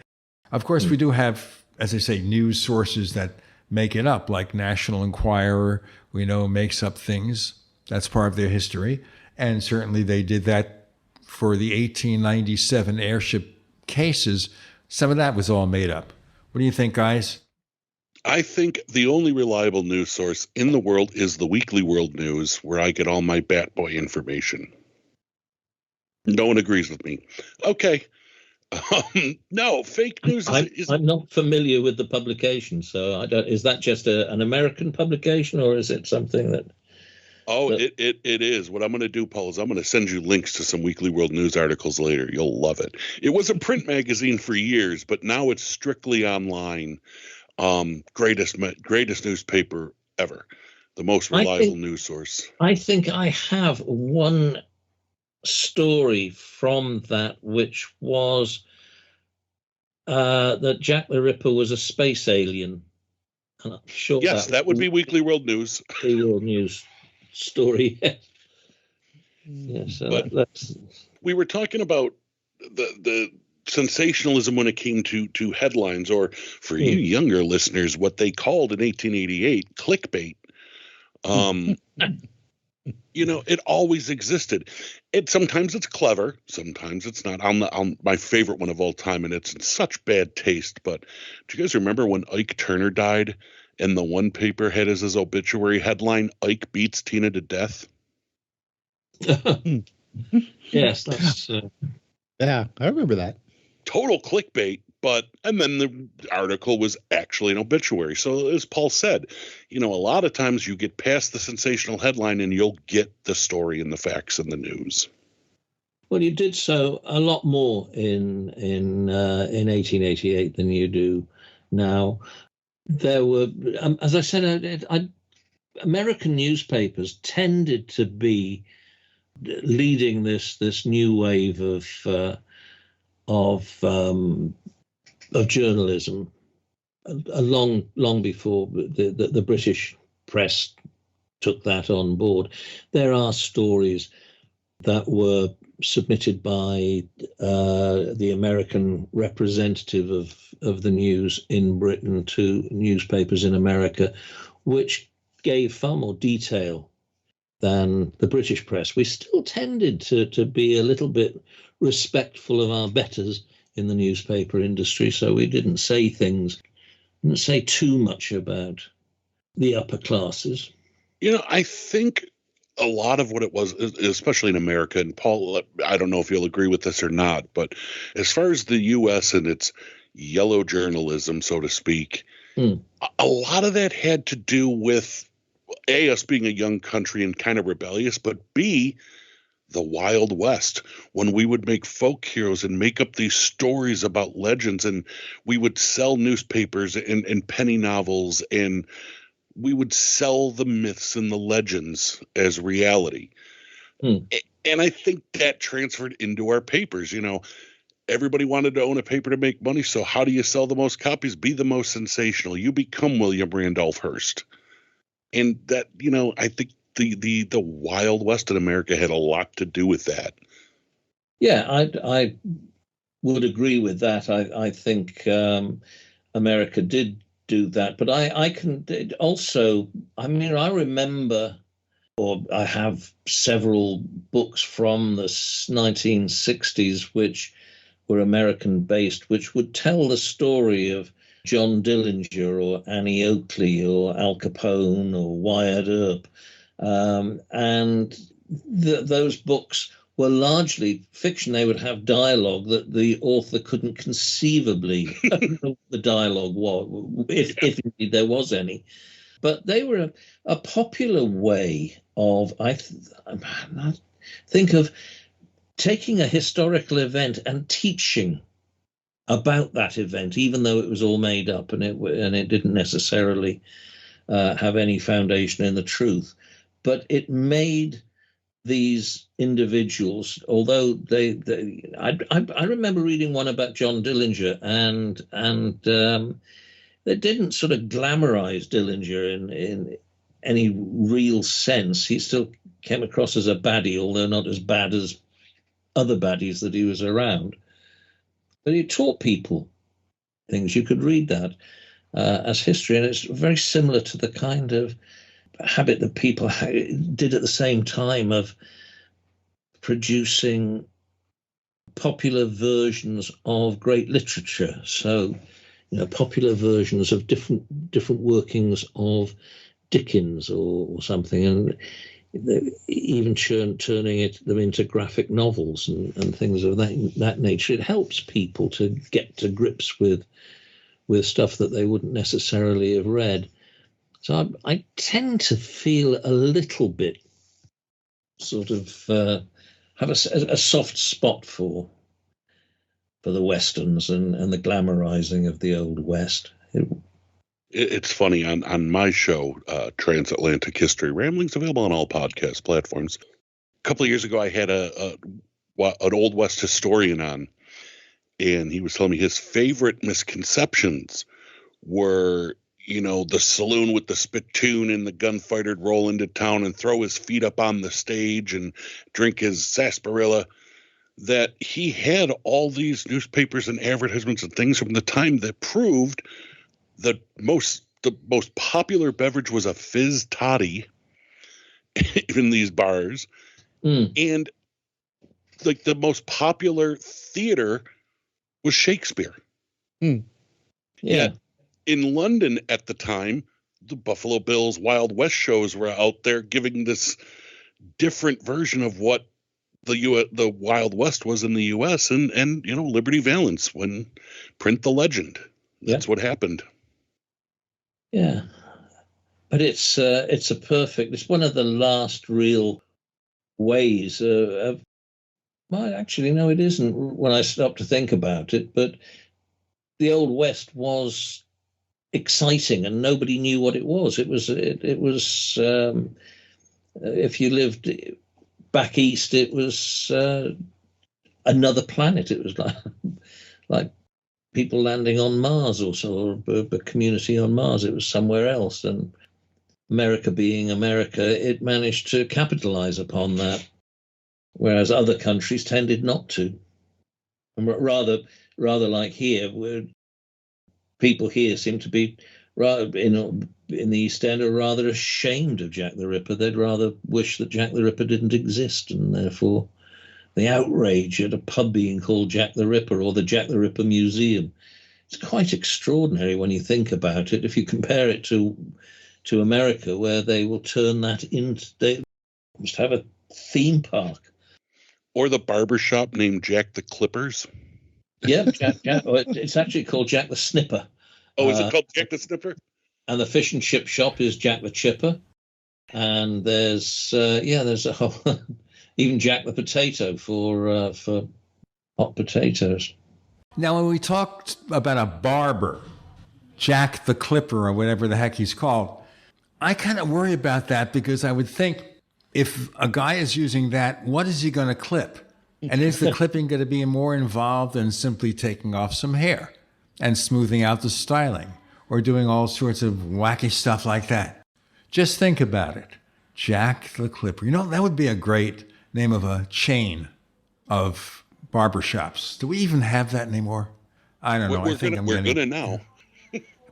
S5: Of course, we do have, as I say, news sources that make it up, like National Enquirer, we know makes up things. That's part of their history. And certainly they did that for the 1897 airship cases. Some of that was all made up. What do you think, guys?
S7: I think the only reliable news source in the world is the Weekly World News, where I get all my Bat Boy information. No one agrees with me. Okay. No, fake news is...
S8: I'm not familiar with the publication, so I don't. Is that just an American publication, or is it something that...
S7: It is. What I'm going to do, Paul, is I'm going to send you links to some Weekly World News articles later. You'll love it. It was a print magazine for years, but now it's strictly online. Greatest newspaper ever. The most reliable news source.
S8: I think I have one story from that, which was that Jack the Ripper was a space alien. And I'm sure
S7: yes, that would be Weekly World News.
S8: Weekly World News story. Yes, that's...
S7: We were talking about the sensationalism when it came to headlines, or for you younger listeners, what they called in 1888 clickbait. It always existed. Sometimes it's clever, sometimes it's not. I'm my favorite one of all time, and it's in such bad taste. But do you guys remember when Ike Turner died, and the one paper had as his obituary headline, "Ike beats Tina to death"?
S8: Yes, that's...
S6: Yeah, I remember that.
S7: Total clickbait, and then the article was actually an obituary. So as Paul said, a lot of times you get past the sensational headline and you'll get the story and the facts and the news.
S8: Well, you did so a lot more in 1888 than you do now. There were, as I said, American newspapers tended to be leading this new wave of journalism, long before the British press took that on board. There are stories that were submitted by the American representative of the news in Britain to newspapers in America, which gave far more detail than the British press. We still tended to be a little bit respectful of our betters in the newspaper industry, so we didn't say too much about the upper classes.
S7: I think a lot of what it was, especially in America, and Paul, I don't know if you'll agree with this or not, but as far as the U.S. and its yellow journalism, so to speak, a lot of that had to do with A, us being a young country and kind of rebellious, but B, the Wild West, when we would make folk heroes and make up these stories about legends, and we would sell newspapers and penny novels, and we would sell the myths and the legends as reality. And I think that transferred into our papers. Everybody wanted to own a paper to make money, so how do you sell the most copies? Be the most sensational. You become William Randolph Hearst. And that, I think the Wild West in America had a lot to do with that.
S8: Yeah, I would agree with that. I think America did do that, but I can also, I remember, or I have several books from the 1960s which were American based, which would tell the story of John Dillinger or Annie Oakley or Al Capone or Wyatt Earp. And those books were largely fiction. They would have dialogue that the author couldn't conceivably know the dialogue was, if indeed there was any. But they were a popular way of, I think of taking a historical event and teaching about that event, even though it was all made up and it didn't necessarily have any foundation in the truth. But it made these individuals, although I remember reading one about John Dillinger, and they didn't sort of glamorize Dillinger any real sense. He still came across as a baddie, although not as bad as other baddies that he was around. But he taught people things. You could read that as history, and it's very similar to the kind of habit that people did at the same time of producing popular versions of great literature. So, popular versions of different workings of Dickens or something, and even turning them into graphic novels and things of that nature. It helps people to get to grips with stuff that they wouldn't necessarily have read. So I tend to feel a little bit sort of have a soft spot for the Westerns and the glamorizing of the Old West.
S7: It's funny, on my show, Transatlantic History Ramblings, available on all podcast platforms. A couple of years ago, I had an Old West historian on, and he was telling me his favorite misconceptions were, the saloon with the spittoon and the gunfighter'd roll into town and throw his feet up on the stage and drink his sarsaparilla. That he had all these newspapers and advertisements and things from the time that proved the most popular beverage was a fizz toddy in these bars. And like the most popular theater was Shakespeare.
S8: Yeah.
S7: Yet in London at the time, the Buffalo Bills Wild West shows were out there giving this different version of what the Wild West was in the U.S. and Liberty Valance when print the legend. That's what happened.
S8: Yeah, but it's one of the last real ways of. Well, actually, no, it isn't. When I stop to think about it, but the Old West was exciting, and nobody knew what it was. It was if you lived back east, it was another planet. It was like people landing on Mars or a community on Mars. It was somewhere else. And America being America, it managed to capitalize upon that, whereas other countries tended not to. And rather like here, where people here seem to be, in the East End, are rather ashamed of Jack the Ripper. They'd rather wish that Jack the Ripper didn't exist, and therefore the outrage at a pub being called Jack the Ripper or the Jack the Ripper Museum. It's quite extraordinary when you think about it. If you compare it to America, where they will turn that into, they must have a theme park.
S7: Or the barbershop named Jack the Clippers.
S8: Yeah, Jack. It's actually called Jack the Snipper.
S7: Oh, is it called Jack the Snipper?
S8: And the fish and chip shop is Jack the Chipper. And there's a whole... Even Jack the Potato for hot potatoes.
S5: Now, when we talked about a barber, Jack the Clipper or whatever the heck he's called, I kind of worry about that because I would think if a guy is using that, what is he going to clip? And is the clipping going to be more involved than simply taking off some hair and smoothing out the styling or doing all sorts of wacky stuff like that? Just think about it. Jack the Clipper. That would be a great name of a chain of barbershops. Do we even have that anymore? I don't know.
S7: We're gonna now.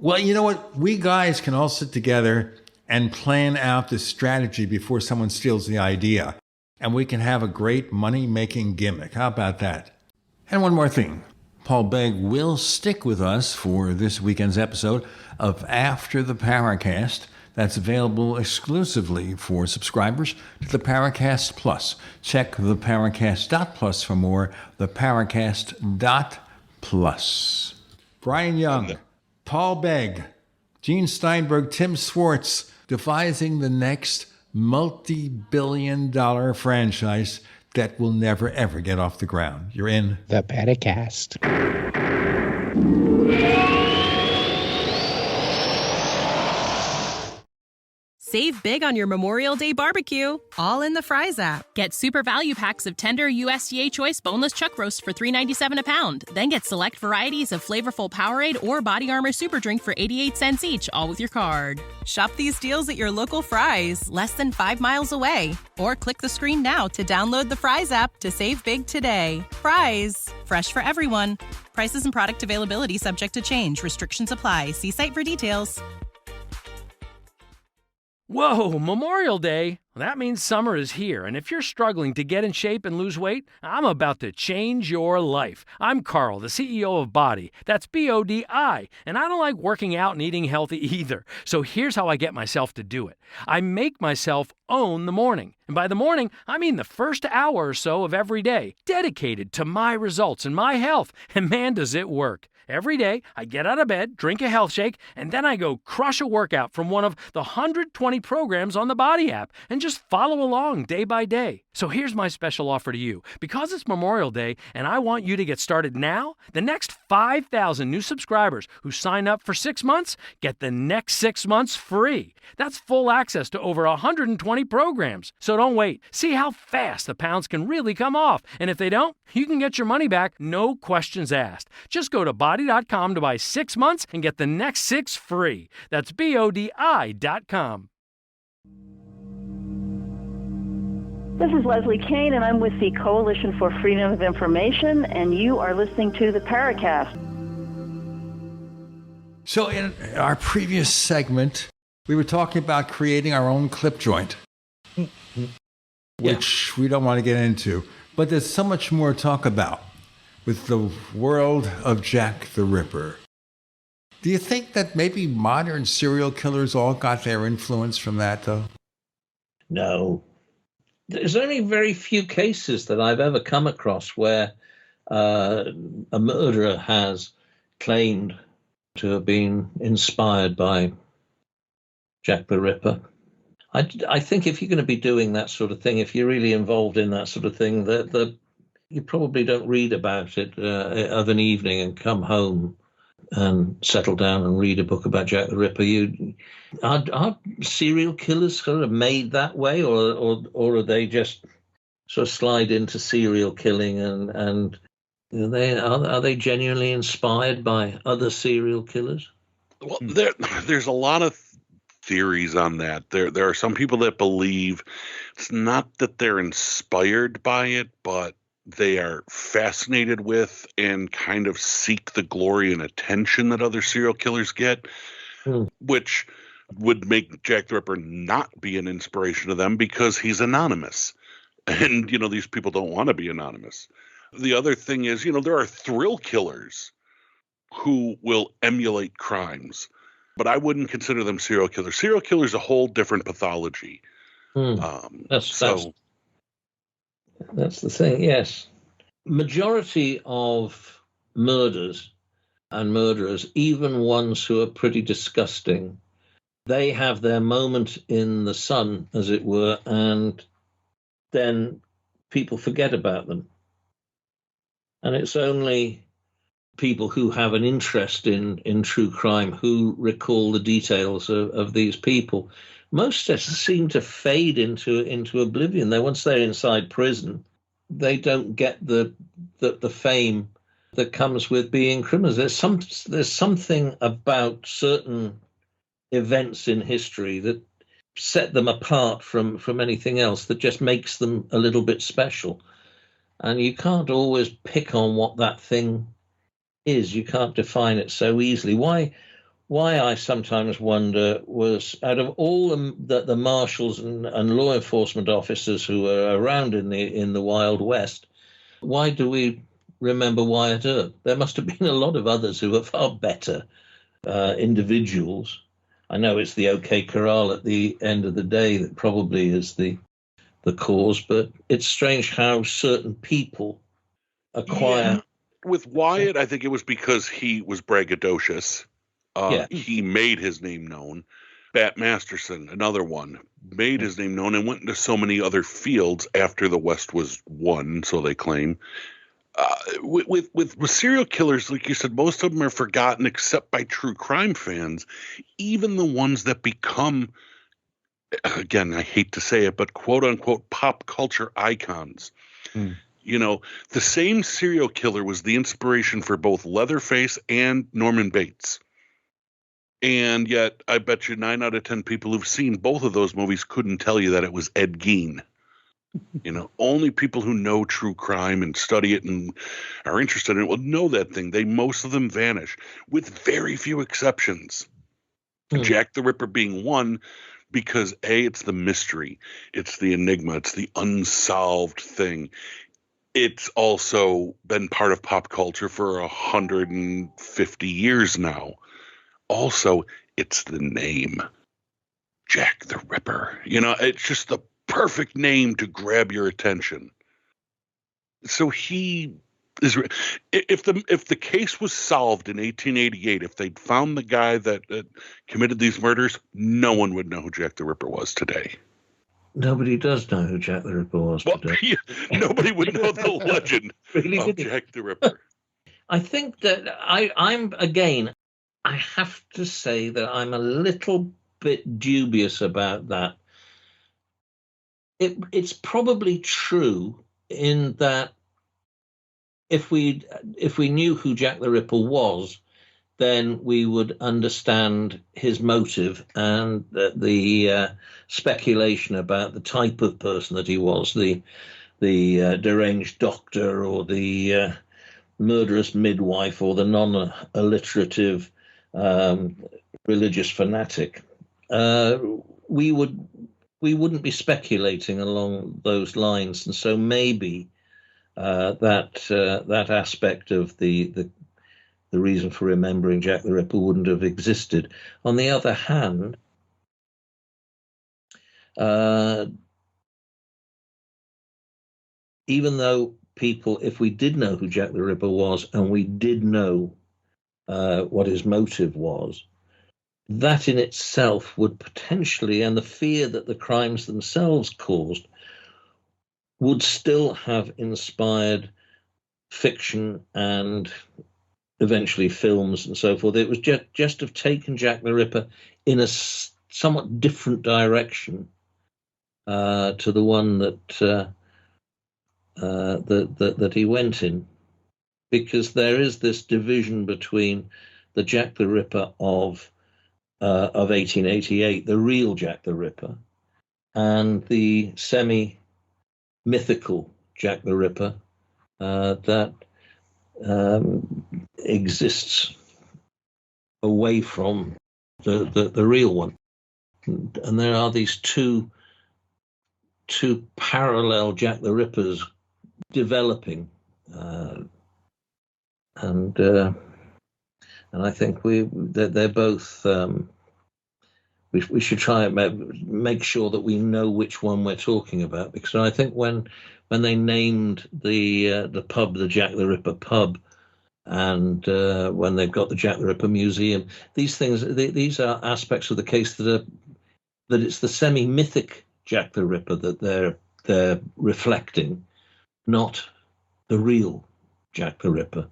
S5: Well, you know what? We guys can all sit together and plan out the strategy before someone steals the idea. And we can have a great money-making gimmick. How about that? And one more thing. Paul Begg will stick with us for this weekend's episode of After the Paracast. That's available exclusively for subscribers to the Paracast Plus. Check the Paracast.plus for more. The Paracast.plus. Brian Young, Paul Begg, Gene Steinberg, Tim Swartz, devising the next multi-billion-dollar franchise that will never, ever get off the ground. You're in
S17: the Paracast.
S9: Save big on your Memorial Day barbecue, all in the Fry's app. Get super value packs of tender USDA choice boneless chuck roast for $3.97 a pound. Then get select varieties of flavorful Powerade or Body Armor Super Drink for 88 cents each, all with your card. Shop these deals at your local Fry's, less than 5 miles away. Or click the screen now to download the Fry's app to save big today. Fry's, fresh for everyone. Prices and product availability subject to change. Restrictions apply. See site for details.
S3: Whoa, Memorial Day? That means summer is here, and if you're struggling to get in shape and lose weight, I'm about to change your life. I'm Carl, the CEO of Body. That's B-O-D-I, and I don't like working out and eating healthy either. So here's how I get myself to do it. I make myself own the morning. And by the morning, I mean the first hour or so of every day, dedicated to my results and my health. And man, does it work. Every day, I get out of bed, drink a health shake, and then I go crush a workout from one of the 120 programs on the Body app and just follow along day by day. So here's my special offer to you. Because it's Memorial Day and I want you to get started now, the next 5,000 new subscribers who sign up for 6 months get the next 6 months free. That's full access to over 120 programs. So don't wait. See how fast the pounds can really come off. And if they don't, you can get your money back, no questions asked. Just go to body.com to buy 6 months and get the next 6 free. That's BODI.com.
S17: This is Leslie Kane, and I'm with the Coalition for Freedom of Information, and you are listening to the Paracast.
S5: So in our previous segment, we were talking about creating our own clip joint, which we don't want to get into. But there's so much more to talk about with the world of Jack the Ripper. Do you think that maybe modern serial killers all got their influence from that, though?
S8: No. There's only very few cases that I've ever come across where a murderer has claimed to have been inspired by Jack the Ripper. I think if you're going to be doing that sort of thing, if you're really involved in that sort of thing, that you probably don't read about it of an evening and come home and settle down and read a book about Jack the Ripper. Are serial killers sort of made that way, or are they just sort of slide into serial killing and are they genuinely inspired by other serial killers?
S7: Well, there's a lot of theories on that. There are some people that believe it's not that they're inspired by it, but they are fascinated with and kind of seek the glory and attention that other serial killers get, which would make Jack the Ripper not be an inspiration to them because he's anonymous. And, these people don't want to be anonymous. The other thing is, there are thrill killers who will emulate crimes, but I wouldn't consider them serial killers. Serial killers a whole different pathology.
S8: That's the thing, yes. Majority of murders and murderers, even ones who are pretty disgusting, they have their moment in the sun, as it were, and then people forget about them. And it's only people who have an interest in true crime who recall the details of these people. Most just seem to fade into oblivion. Once they're inside prison, they don't get the fame that comes with being criminals. There's something about certain events in history that set them apart from anything else that just makes them a little bit special. And you can't always pick on what that thing is. You can't define it so easily. Why I sometimes wonder was, out of all the marshals and law enforcement officers who were around in the Wild West, why do we remember Wyatt Earp? There must have been a lot of others who were far better individuals. I know it's the OK Corral at the end of the day that probably is the cause, but it's strange how certain people acquire.
S7: Yeah. With Wyatt, I think it was because he was braggadocious. He made his name known. Bat Masterson, another one, made his name known and went into so many other fields after the West was won, so they claim. With serial killers, like you said, most of them are forgotten except by true crime fans. Even the ones that become again, I hate to say it, but quote unquote pop culture icons. You know, the same serial killer was the inspiration for both Leatherface and Norman Bates. And yet, I bet you 9 out of 10 people who've seen both of those movies couldn't tell you that it was Ed Gein. You know, only people who know true crime and study it and are interested in it will know that thing. Most of them vanish, with very few exceptions. Jack the Ripper being one, because A, it's the mystery, it's the enigma, it's the unsolved thing. It's also been part of pop culture for 150 years now. Also, it's the name, Jack the Ripper. You know, it's just the perfect name to grab your attention. So he is. If the case was solved in 1888, if they'd found the guy that committed these murders, no one would know who Jack the Ripper was today.
S8: Nobody does know who Jack the Ripper was today.
S7: Nobody would know the legend of Jack the Ripper.
S8: I think that I'm again, I have to say that I'm a little bit dubious about that. It's probably true in that if we knew who Jack the Ripper was, then we would understand his motive and the speculation about the type of person that he was, the deranged doctor or the murderous midwife or the non-alliterative religious fanatic. We wouldn't be speculating along those lines, and so maybe that aspect of the reason for remembering Jack the Ripper wouldn't have existed. On the other hand, even though people, if we did know who Jack the Ripper was and we did know what his motive was, that in itself would potentially, and the fear that the crimes themselves caused, would still have inspired fiction and eventually films and so forth. It was just have taken Jack the Ripper in a somewhat different direction to the one that he went in, because there is this division between the Jack the Ripper of 1888, the real Jack the Ripper, and the semi-mythical Jack the Ripper that exists away from the real one. And there are these two parallel Jack the Rippers developing, and I think they're both. We should try and make sure that we know which one we're talking about, because I think when they named the pub the Jack the Ripper pub, and when they've got the Jack the Ripper Museum, these are aspects of the case that it's the semi-mythic Jack the Ripper that they're reflecting, not the real Jack the Ripper.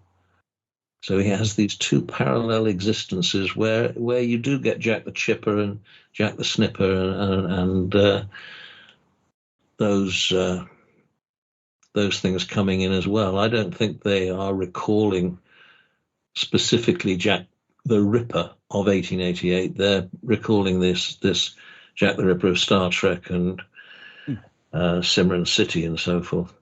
S8: So he has these two parallel existences where you do get Jack the Chipper and Jack the Snipper and those things coming in as well. I don't think they are recalling specifically Jack the Ripper of 1888. They're recalling this Jack the Ripper of Star Trek and Cimarron City and so forth.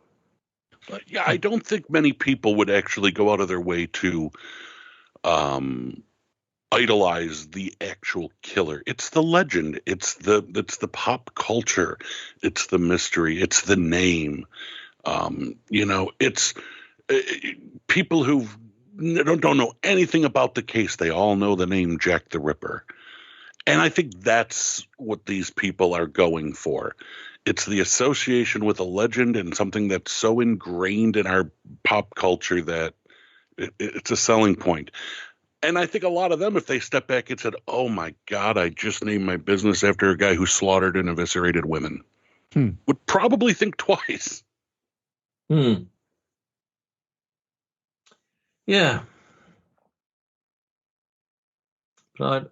S7: But yeah, I don't think many people would actually go out of their way to idolize the actual killer. It's the legend. It's the pop culture. It's the mystery. It's the name. It's people who don't know anything about the case. They all know the name Jack the Ripper. And I think that's what these people are going for. It's the association with a legend and something that's so ingrained in our pop culture that it's a selling point. And I think a lot of them, if they step back and said, oh my God, I just named my business after a guy who slaughtered and eviscerated women, would probably think twice.
S8: Yeah. But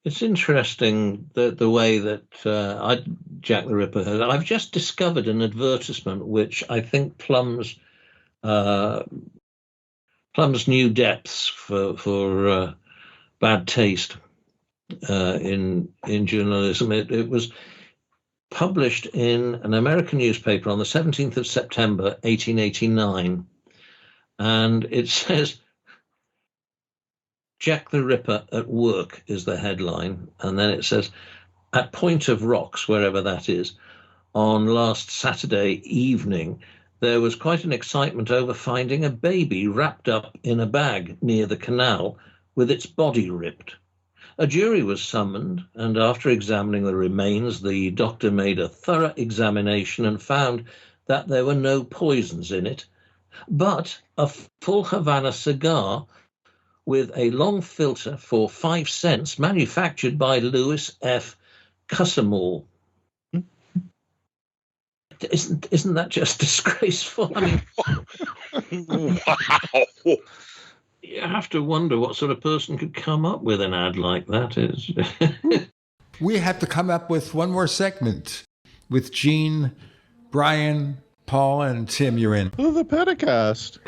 S8: It's interesting the way that Jack the Ripper has. I've just discovered an advertisement which I think plumbs new depths for bad taste in journalism. It was published in an American newspaper on the 17th of September, 1889, and it says, Jack the Ripper at work is the headline, and then it says, at Point of Rocks, wherever that is, on last Saturday evening, there was quite an excitement over finding a baby wrapped up in a bag near the canal with its body ripped. A jury was summoned, and after examining the remains, the doctor made a thorough examination and found that there were no poisons in it, but a full Havana cigar with a long filter for 5 cents, manufactured by Louis F. Cussamore. Isn't that just disgraceful? I mean,
S7: wow.
S8: You have to wonder what sort of person could come up with an ad like that.
S5: We have to come up with one more segment with Gene, Brian, Paul, and Tim. You're in.
S6: Oh, the Paracast.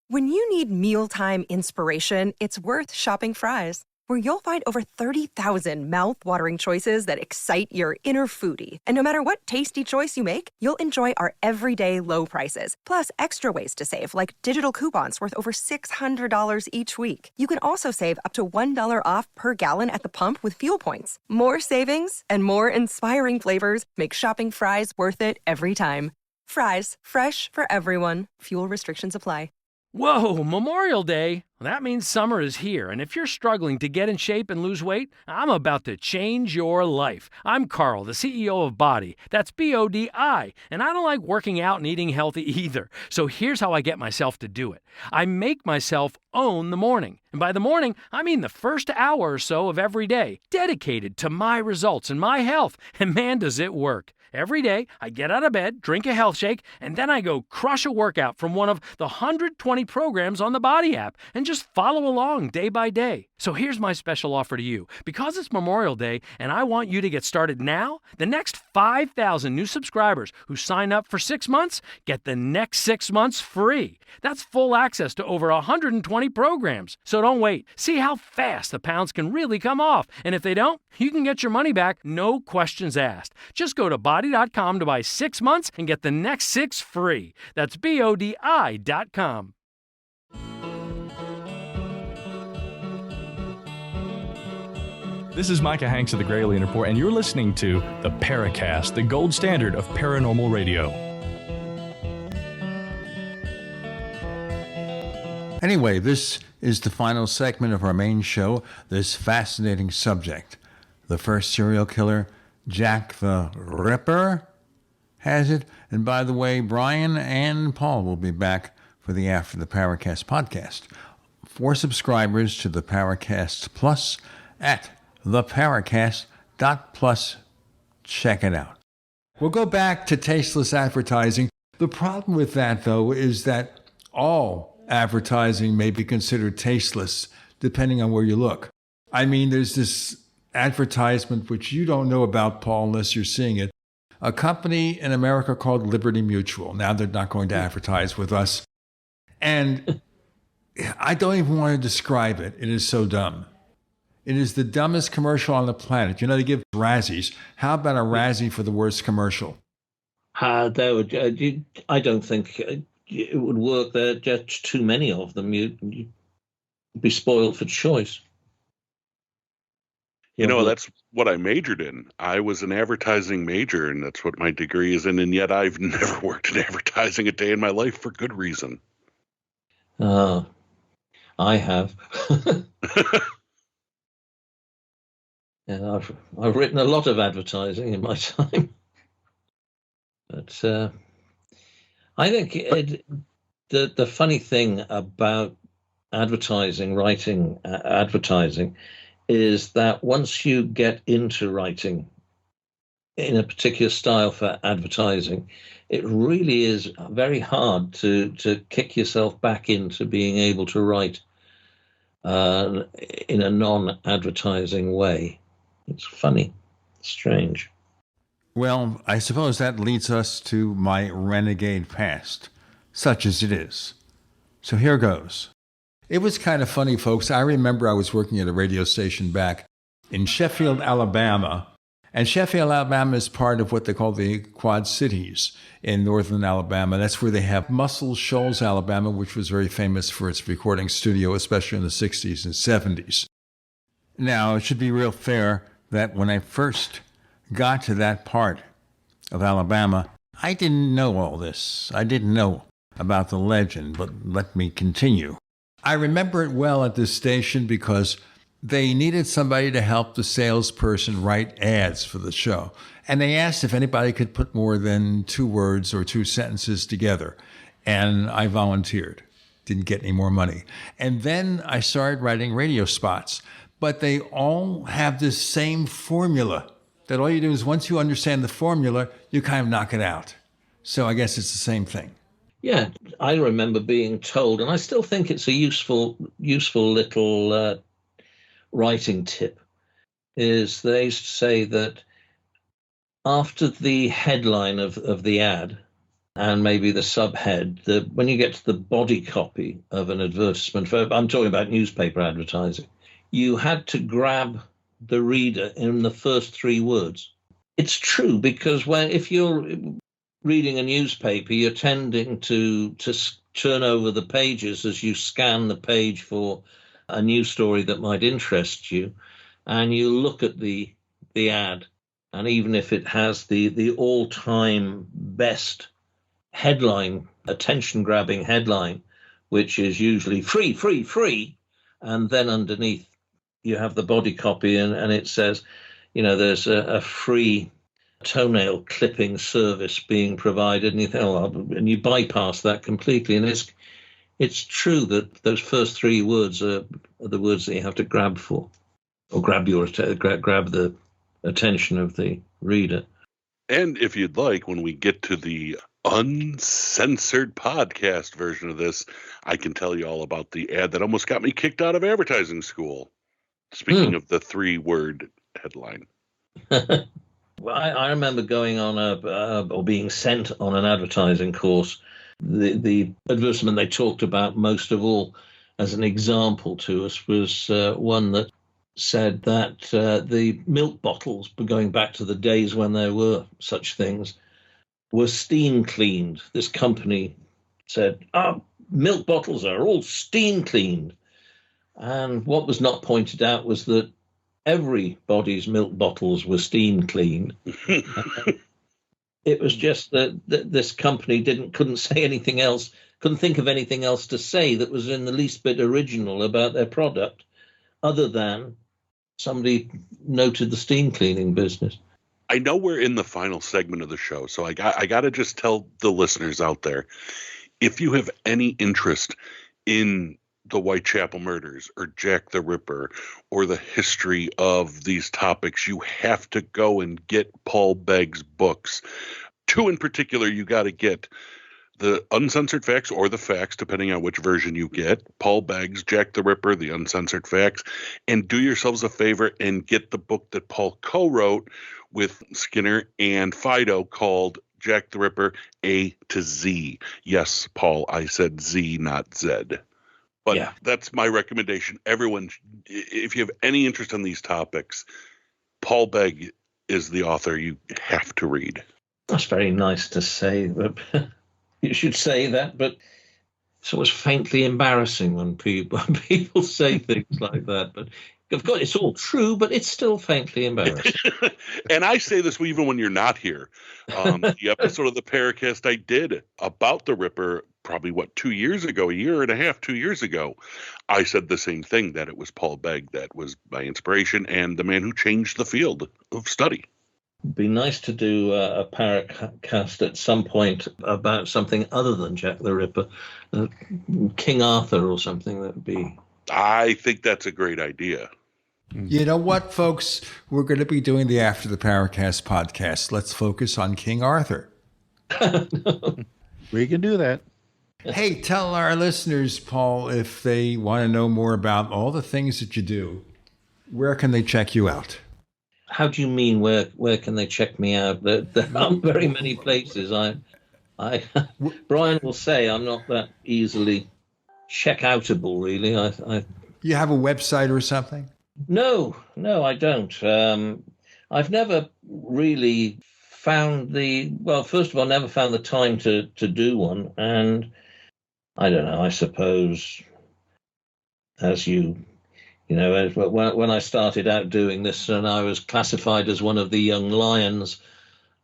S1: When you need mealtime inspiration, it's worth shopping Fry's, where you'll find over 30,000 mouth-watering choices that excite your inner foodie. And no matter what tasty choice you make, you'll enjoy our everyday low prices, plus extra ways to save, like digital coupons worth over $600 each week. You can also save up to $1 off per gallon at the pump with fuel points. More savings and more inspiring flavors make shopping Fry's worth it every time. Fry's, fresh for everyone. Fuel restrictions apply.
S3: Whoa, Memorial Day? That means summer is here, and if you're struggling to get in shape and lose weight, I'm about to change your life. I'm Carl, the CEO of Body. That's B-O-D-I, and I don't like working out and eating healthy either. So here's how I get myself to do it. I make myself own the morning. And by the morning, I mean the first hour or so of every day, dedicated to my results and my health. And man, does it work. Every day, I get out of bed, drink a health shake, and then I go crush a workout from one of the 120 programs on the Body app and just follow along day by day. So here's my special offer to you. Because it's Memorial Day and I want you to get started now, the next 5,000 new subscribers who sign up for 6 months get the next 6 months free. That's full access to over 120 programs. So don't wait. See how fast the pounds can really come off. And if they don't, you can get your money back, no questions asked. Just go to body.com to buy 6 months and get the next 6 free. That's BODI.com.
S18: This is Micah Hanks of the Gralien Report, and you're listening to the Paracast, the gold standard of paranormal radio.
S5: Anyway, this is the final segment of our main show, this fascinating subject. The first serial killer, Jack the Ripper, has it. And by the way, Brian and Paul will be back for the After the Paracast podcast. For subscribers to the Paracast Plus at theparacast.plus. Check it out. We'll go back to tasteless advertising. The problem with that, though, is that all advertising may be considered tasteless, depending on where you look. I mean, there's this advertisement, which you don't know about, Paul, unless you're seeing it. A company in America called Liberty Mutual. Now they're not going to advertise with us. And I don't even want to describe it. It is so dumb. It is the dumbest commercial on the planet. You know, they give Razzies. How about a Razzie for the worst commercial?
S8: I don't think it would work. There are just too many of them. You'd be spoiled for choice.
S7: You know, that's what I majored in. I was an advertising major, and that's what my degree is in, and yet I've never worked in advertising a day in my life for good reason.
S8: I have. Yeah, I've written a lot of advertising in my time. But I think the funny thing about writing advertising, is that once you get into writing in a particular style for advertising, it really is very hard to kick yourself back into being able to write in a non-advertising way. It's funny, strange.
S5: Well, I suppose that leads us to my renegade past, such as it is. So here goes. It was kind of funny, folks. I remember I was working at a radio station back in Sheffield, Alabama. And Sheffield, Alabama is part of what they call the Quad Cities in northern Alabama. That's where they have Muscle Shoals, Alabama, which was very famous for its recording studio, especially in the 60s and 70s. Now, it should be real fair that when I first got to that part of Alabama, I didn't know all this. I didn't know about the legend, but let me continue. I remember it well at this station because they needed somebody to help the salesperson write ads for the show. And they asked if anybody could put more than 2 words or 2 sentences together. And I volunteered. Didn't get any more money. And then I started writing radio spots. But they all have this same formula, that all you do is once you understand the formula, you kind of knock it out. So I guess it's the same thing.
S8: Yeah, I remember being told, and I still think it's a useful little writing tip, is they used to say that after the headline of the ad and maybe the subhead, when you get to the body copy of an advertisement, I'm talking about newspaper advertising, you had to grab the reader in the first 3 words. It's true, because if you're reading a newspaper, you're tending to turn over the pages as you scan the page for a news story that might interest you, and you look at the ad, and even if it has the all-time best headline, attention-grabbing headline, which is usually free, free, free, and then underneath you have the body copy, and it says, there's a free toenail clipping service being provided, and you think, and you bypass that completely. And it's true that those first 3 words are the words that you have to grab for, or grab the attention of the reader.
S7: And if you'd like, when we get to the uncensored podcast version of this, I can tell you all about the ad that almost got me kicked out of advertising school. Speaking of the 3-word headline.
S8: Well, I remember going on or being sent on an advertising course. The advertisement they talked about most of all as an example to us was one that said that the milk bottles, going back to the days when there were such things, were steam cleaned. This company said, milk bottles are all steam cleaned. And what was not pointed out was that everybody's milk bottles were steam cleaned. It was just that this company couldn't say anything else, couldn't think of anything else to say that was in the least bit original about their product, other than somebody noted the steam cleaning business.
S7: I know we're in the final segment of the show, so I got to just tell the listeners out there, if you have any interest in the Whitechapel murders or Jack the Ripper or the history of these topics, you have to go and get Paul Begg's books. 2 in particular you got to get: the Uncensored Facts, or the Facts, depending on which version you get. Paul Begg's Jack the Ripper, the Uncensored Facts. And do yourselves a favor and get the book that Paul co-wrote with Skinner and Fido called Jack the Ripper A to Z. Yes, Paul, I said Z, not Z. But yeah, that's my recommendation. Everyone, if you have any interest in these topics, Paul Begg is the author you have to read.
S8: That's very nice to say. But you should say that, but it's always faintly embarrassing when people say things like that. But of course, it's all true, but it's still faintly embarrassing.
S7: And I say this even when you're not here. The episode of the Paracast I did about the Ripper, probably 2 years ago, 1.5 years, 2 years ago, I said the same thing, that it was Paul Begg that was my inspiration and the man who changed the field of study.
S8: It'd be nice to do a Paracast at some point about something other than Jack the Ripper, King Arthur or something. That would be.
S7: I think that's a great idea.
S5: You know what, folks? We're going to be doing the After the Paracast podcast. Let's focus on King Arthur.
S6: We can do that.
S5: Hey, tell our listeners, Paul, if they want to know more about all the things that you do, where can they check you out?
S8: How do you mean, where can they check me out? There aren't very many places. Brian will say I'm not that easily check-outable, really.
S5: You have a website or something?
S8: No, I don't. I've never really found first of all, never found the time to do one. And I don't know, I suppose, as when I started out doing this, and I was classified as one of the young lions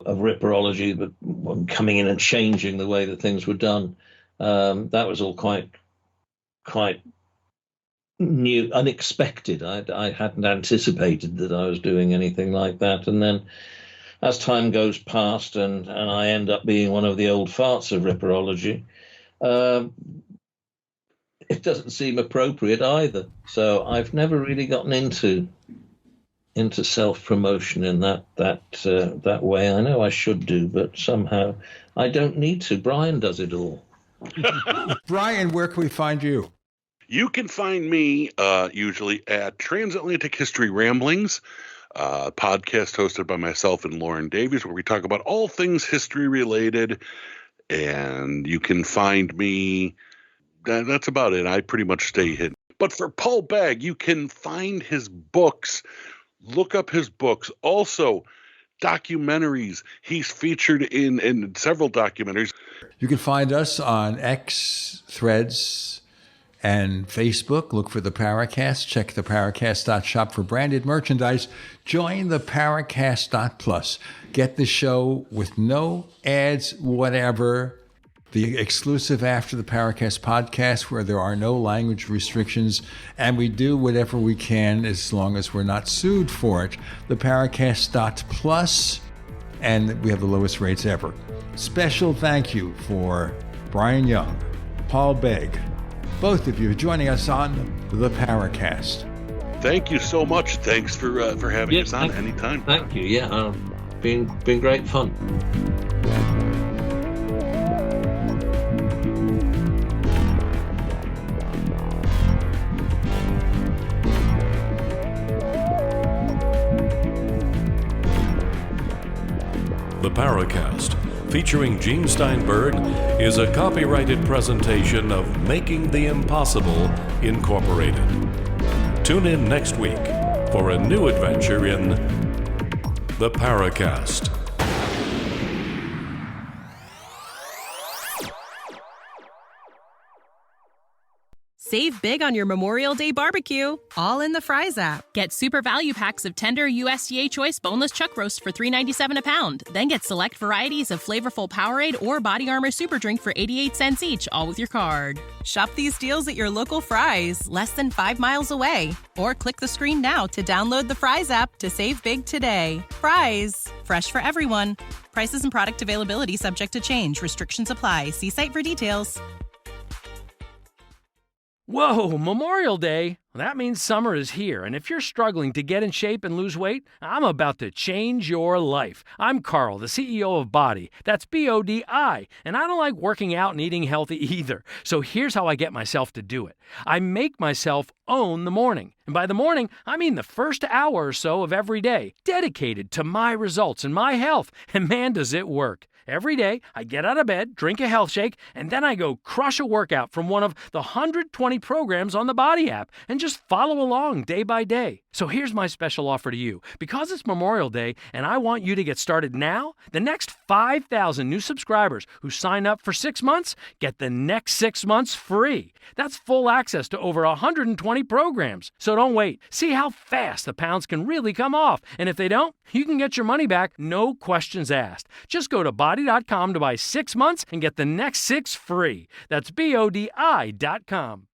S8: of ripperology, but coming in and changing the way that things were done, that was all quite new, unexpected. I hadn't anticipated that I was doing anything like that. And then as time goes past and I end up being one of the old farts of ripperology, it doesn't seem appropriate either. So I've never really gotten into self-promotion in that way. I know I should do, but somehow I don't need to. Brian does it all.
S5: Brian, where can we find you?
S7: You can find me usually at Transatlantic History Ramblings, podcast hosted by myself and Lauren Davies, where we talk about all things history related. And you can find me, that's about it. I pretty much stay hidden. But for Paul Begg, you can find his books. Look up his books. Also, documentaries. He's featured in several documentaries.
S5: You can find us on X, Threads, and Facebook. Look for the Paracast. Check the Paracast.shop for branded merchandise. Join the Paracast.plus. Get the show with no ads, whatever. The exclusive After the Paracast podcast, where there are no language restrictions, and we do whatever we can as long as we're not sued for it. The Paracast.plus, and we have the lowest rates ever. Special thank you for Brian Young, Paul Begg, both of you joining us on the Paracast.
S7: Thank you so much. Thanks for having us on anytime.
S8: Thank you. Yeah, been great fun.
S4: The Paracast, featuring Gene Steinberg, is a copyrighted presentation of Making the Impossible, Incorporated. Tune in next week for a new adventure in The Paracast.
S9: Save big on your Memorial Day barbecue, all in the Fry's app. Get super value packs of tender USDA choice boneless chuck roast for $3.97 a pound. Then get select varieties of flavorful Powerade or Body Armor Super Drink for 88 cents each, all with your card. Shop these deals at your local Fry's, less than 5 miles away. Or click the screen now to download the Fry's app to save big today. Fry's, fresh for everyone. Prices and product availability subject to change. Restrictions apply. See site for details.
S3: Whoa, Memorial Day? That means summer is here, and if you're struggling to get in shape and lose weight, I'm about to change your life. I'm Carl, the CEO of Body. That's B-O-D-I, and I don't like working out and eating healthy either. So here's how I get myself to do it. I make myself own the morning. And by the morning, I mean the first hour or so of every day, dedicated to my results and my health. And man, does it work. Every day, I get out of bed, drink a health shake, and then I go crush a workout from one of the 120 programs on the Body app and just follow along day by day. So here's my special offer to you. Because it's Memorial Day and I want you to get started now, the next 5,000 new subscribers who sign up for 6 months get the next 6 months free. That's full access to over 120 programs. So don't wait. See how fast the pounds can really come off. And if they don't, you can get your money back, no questions asked. Just go to body.com to buy 6 months and get the next 6 free. That's BODI.com.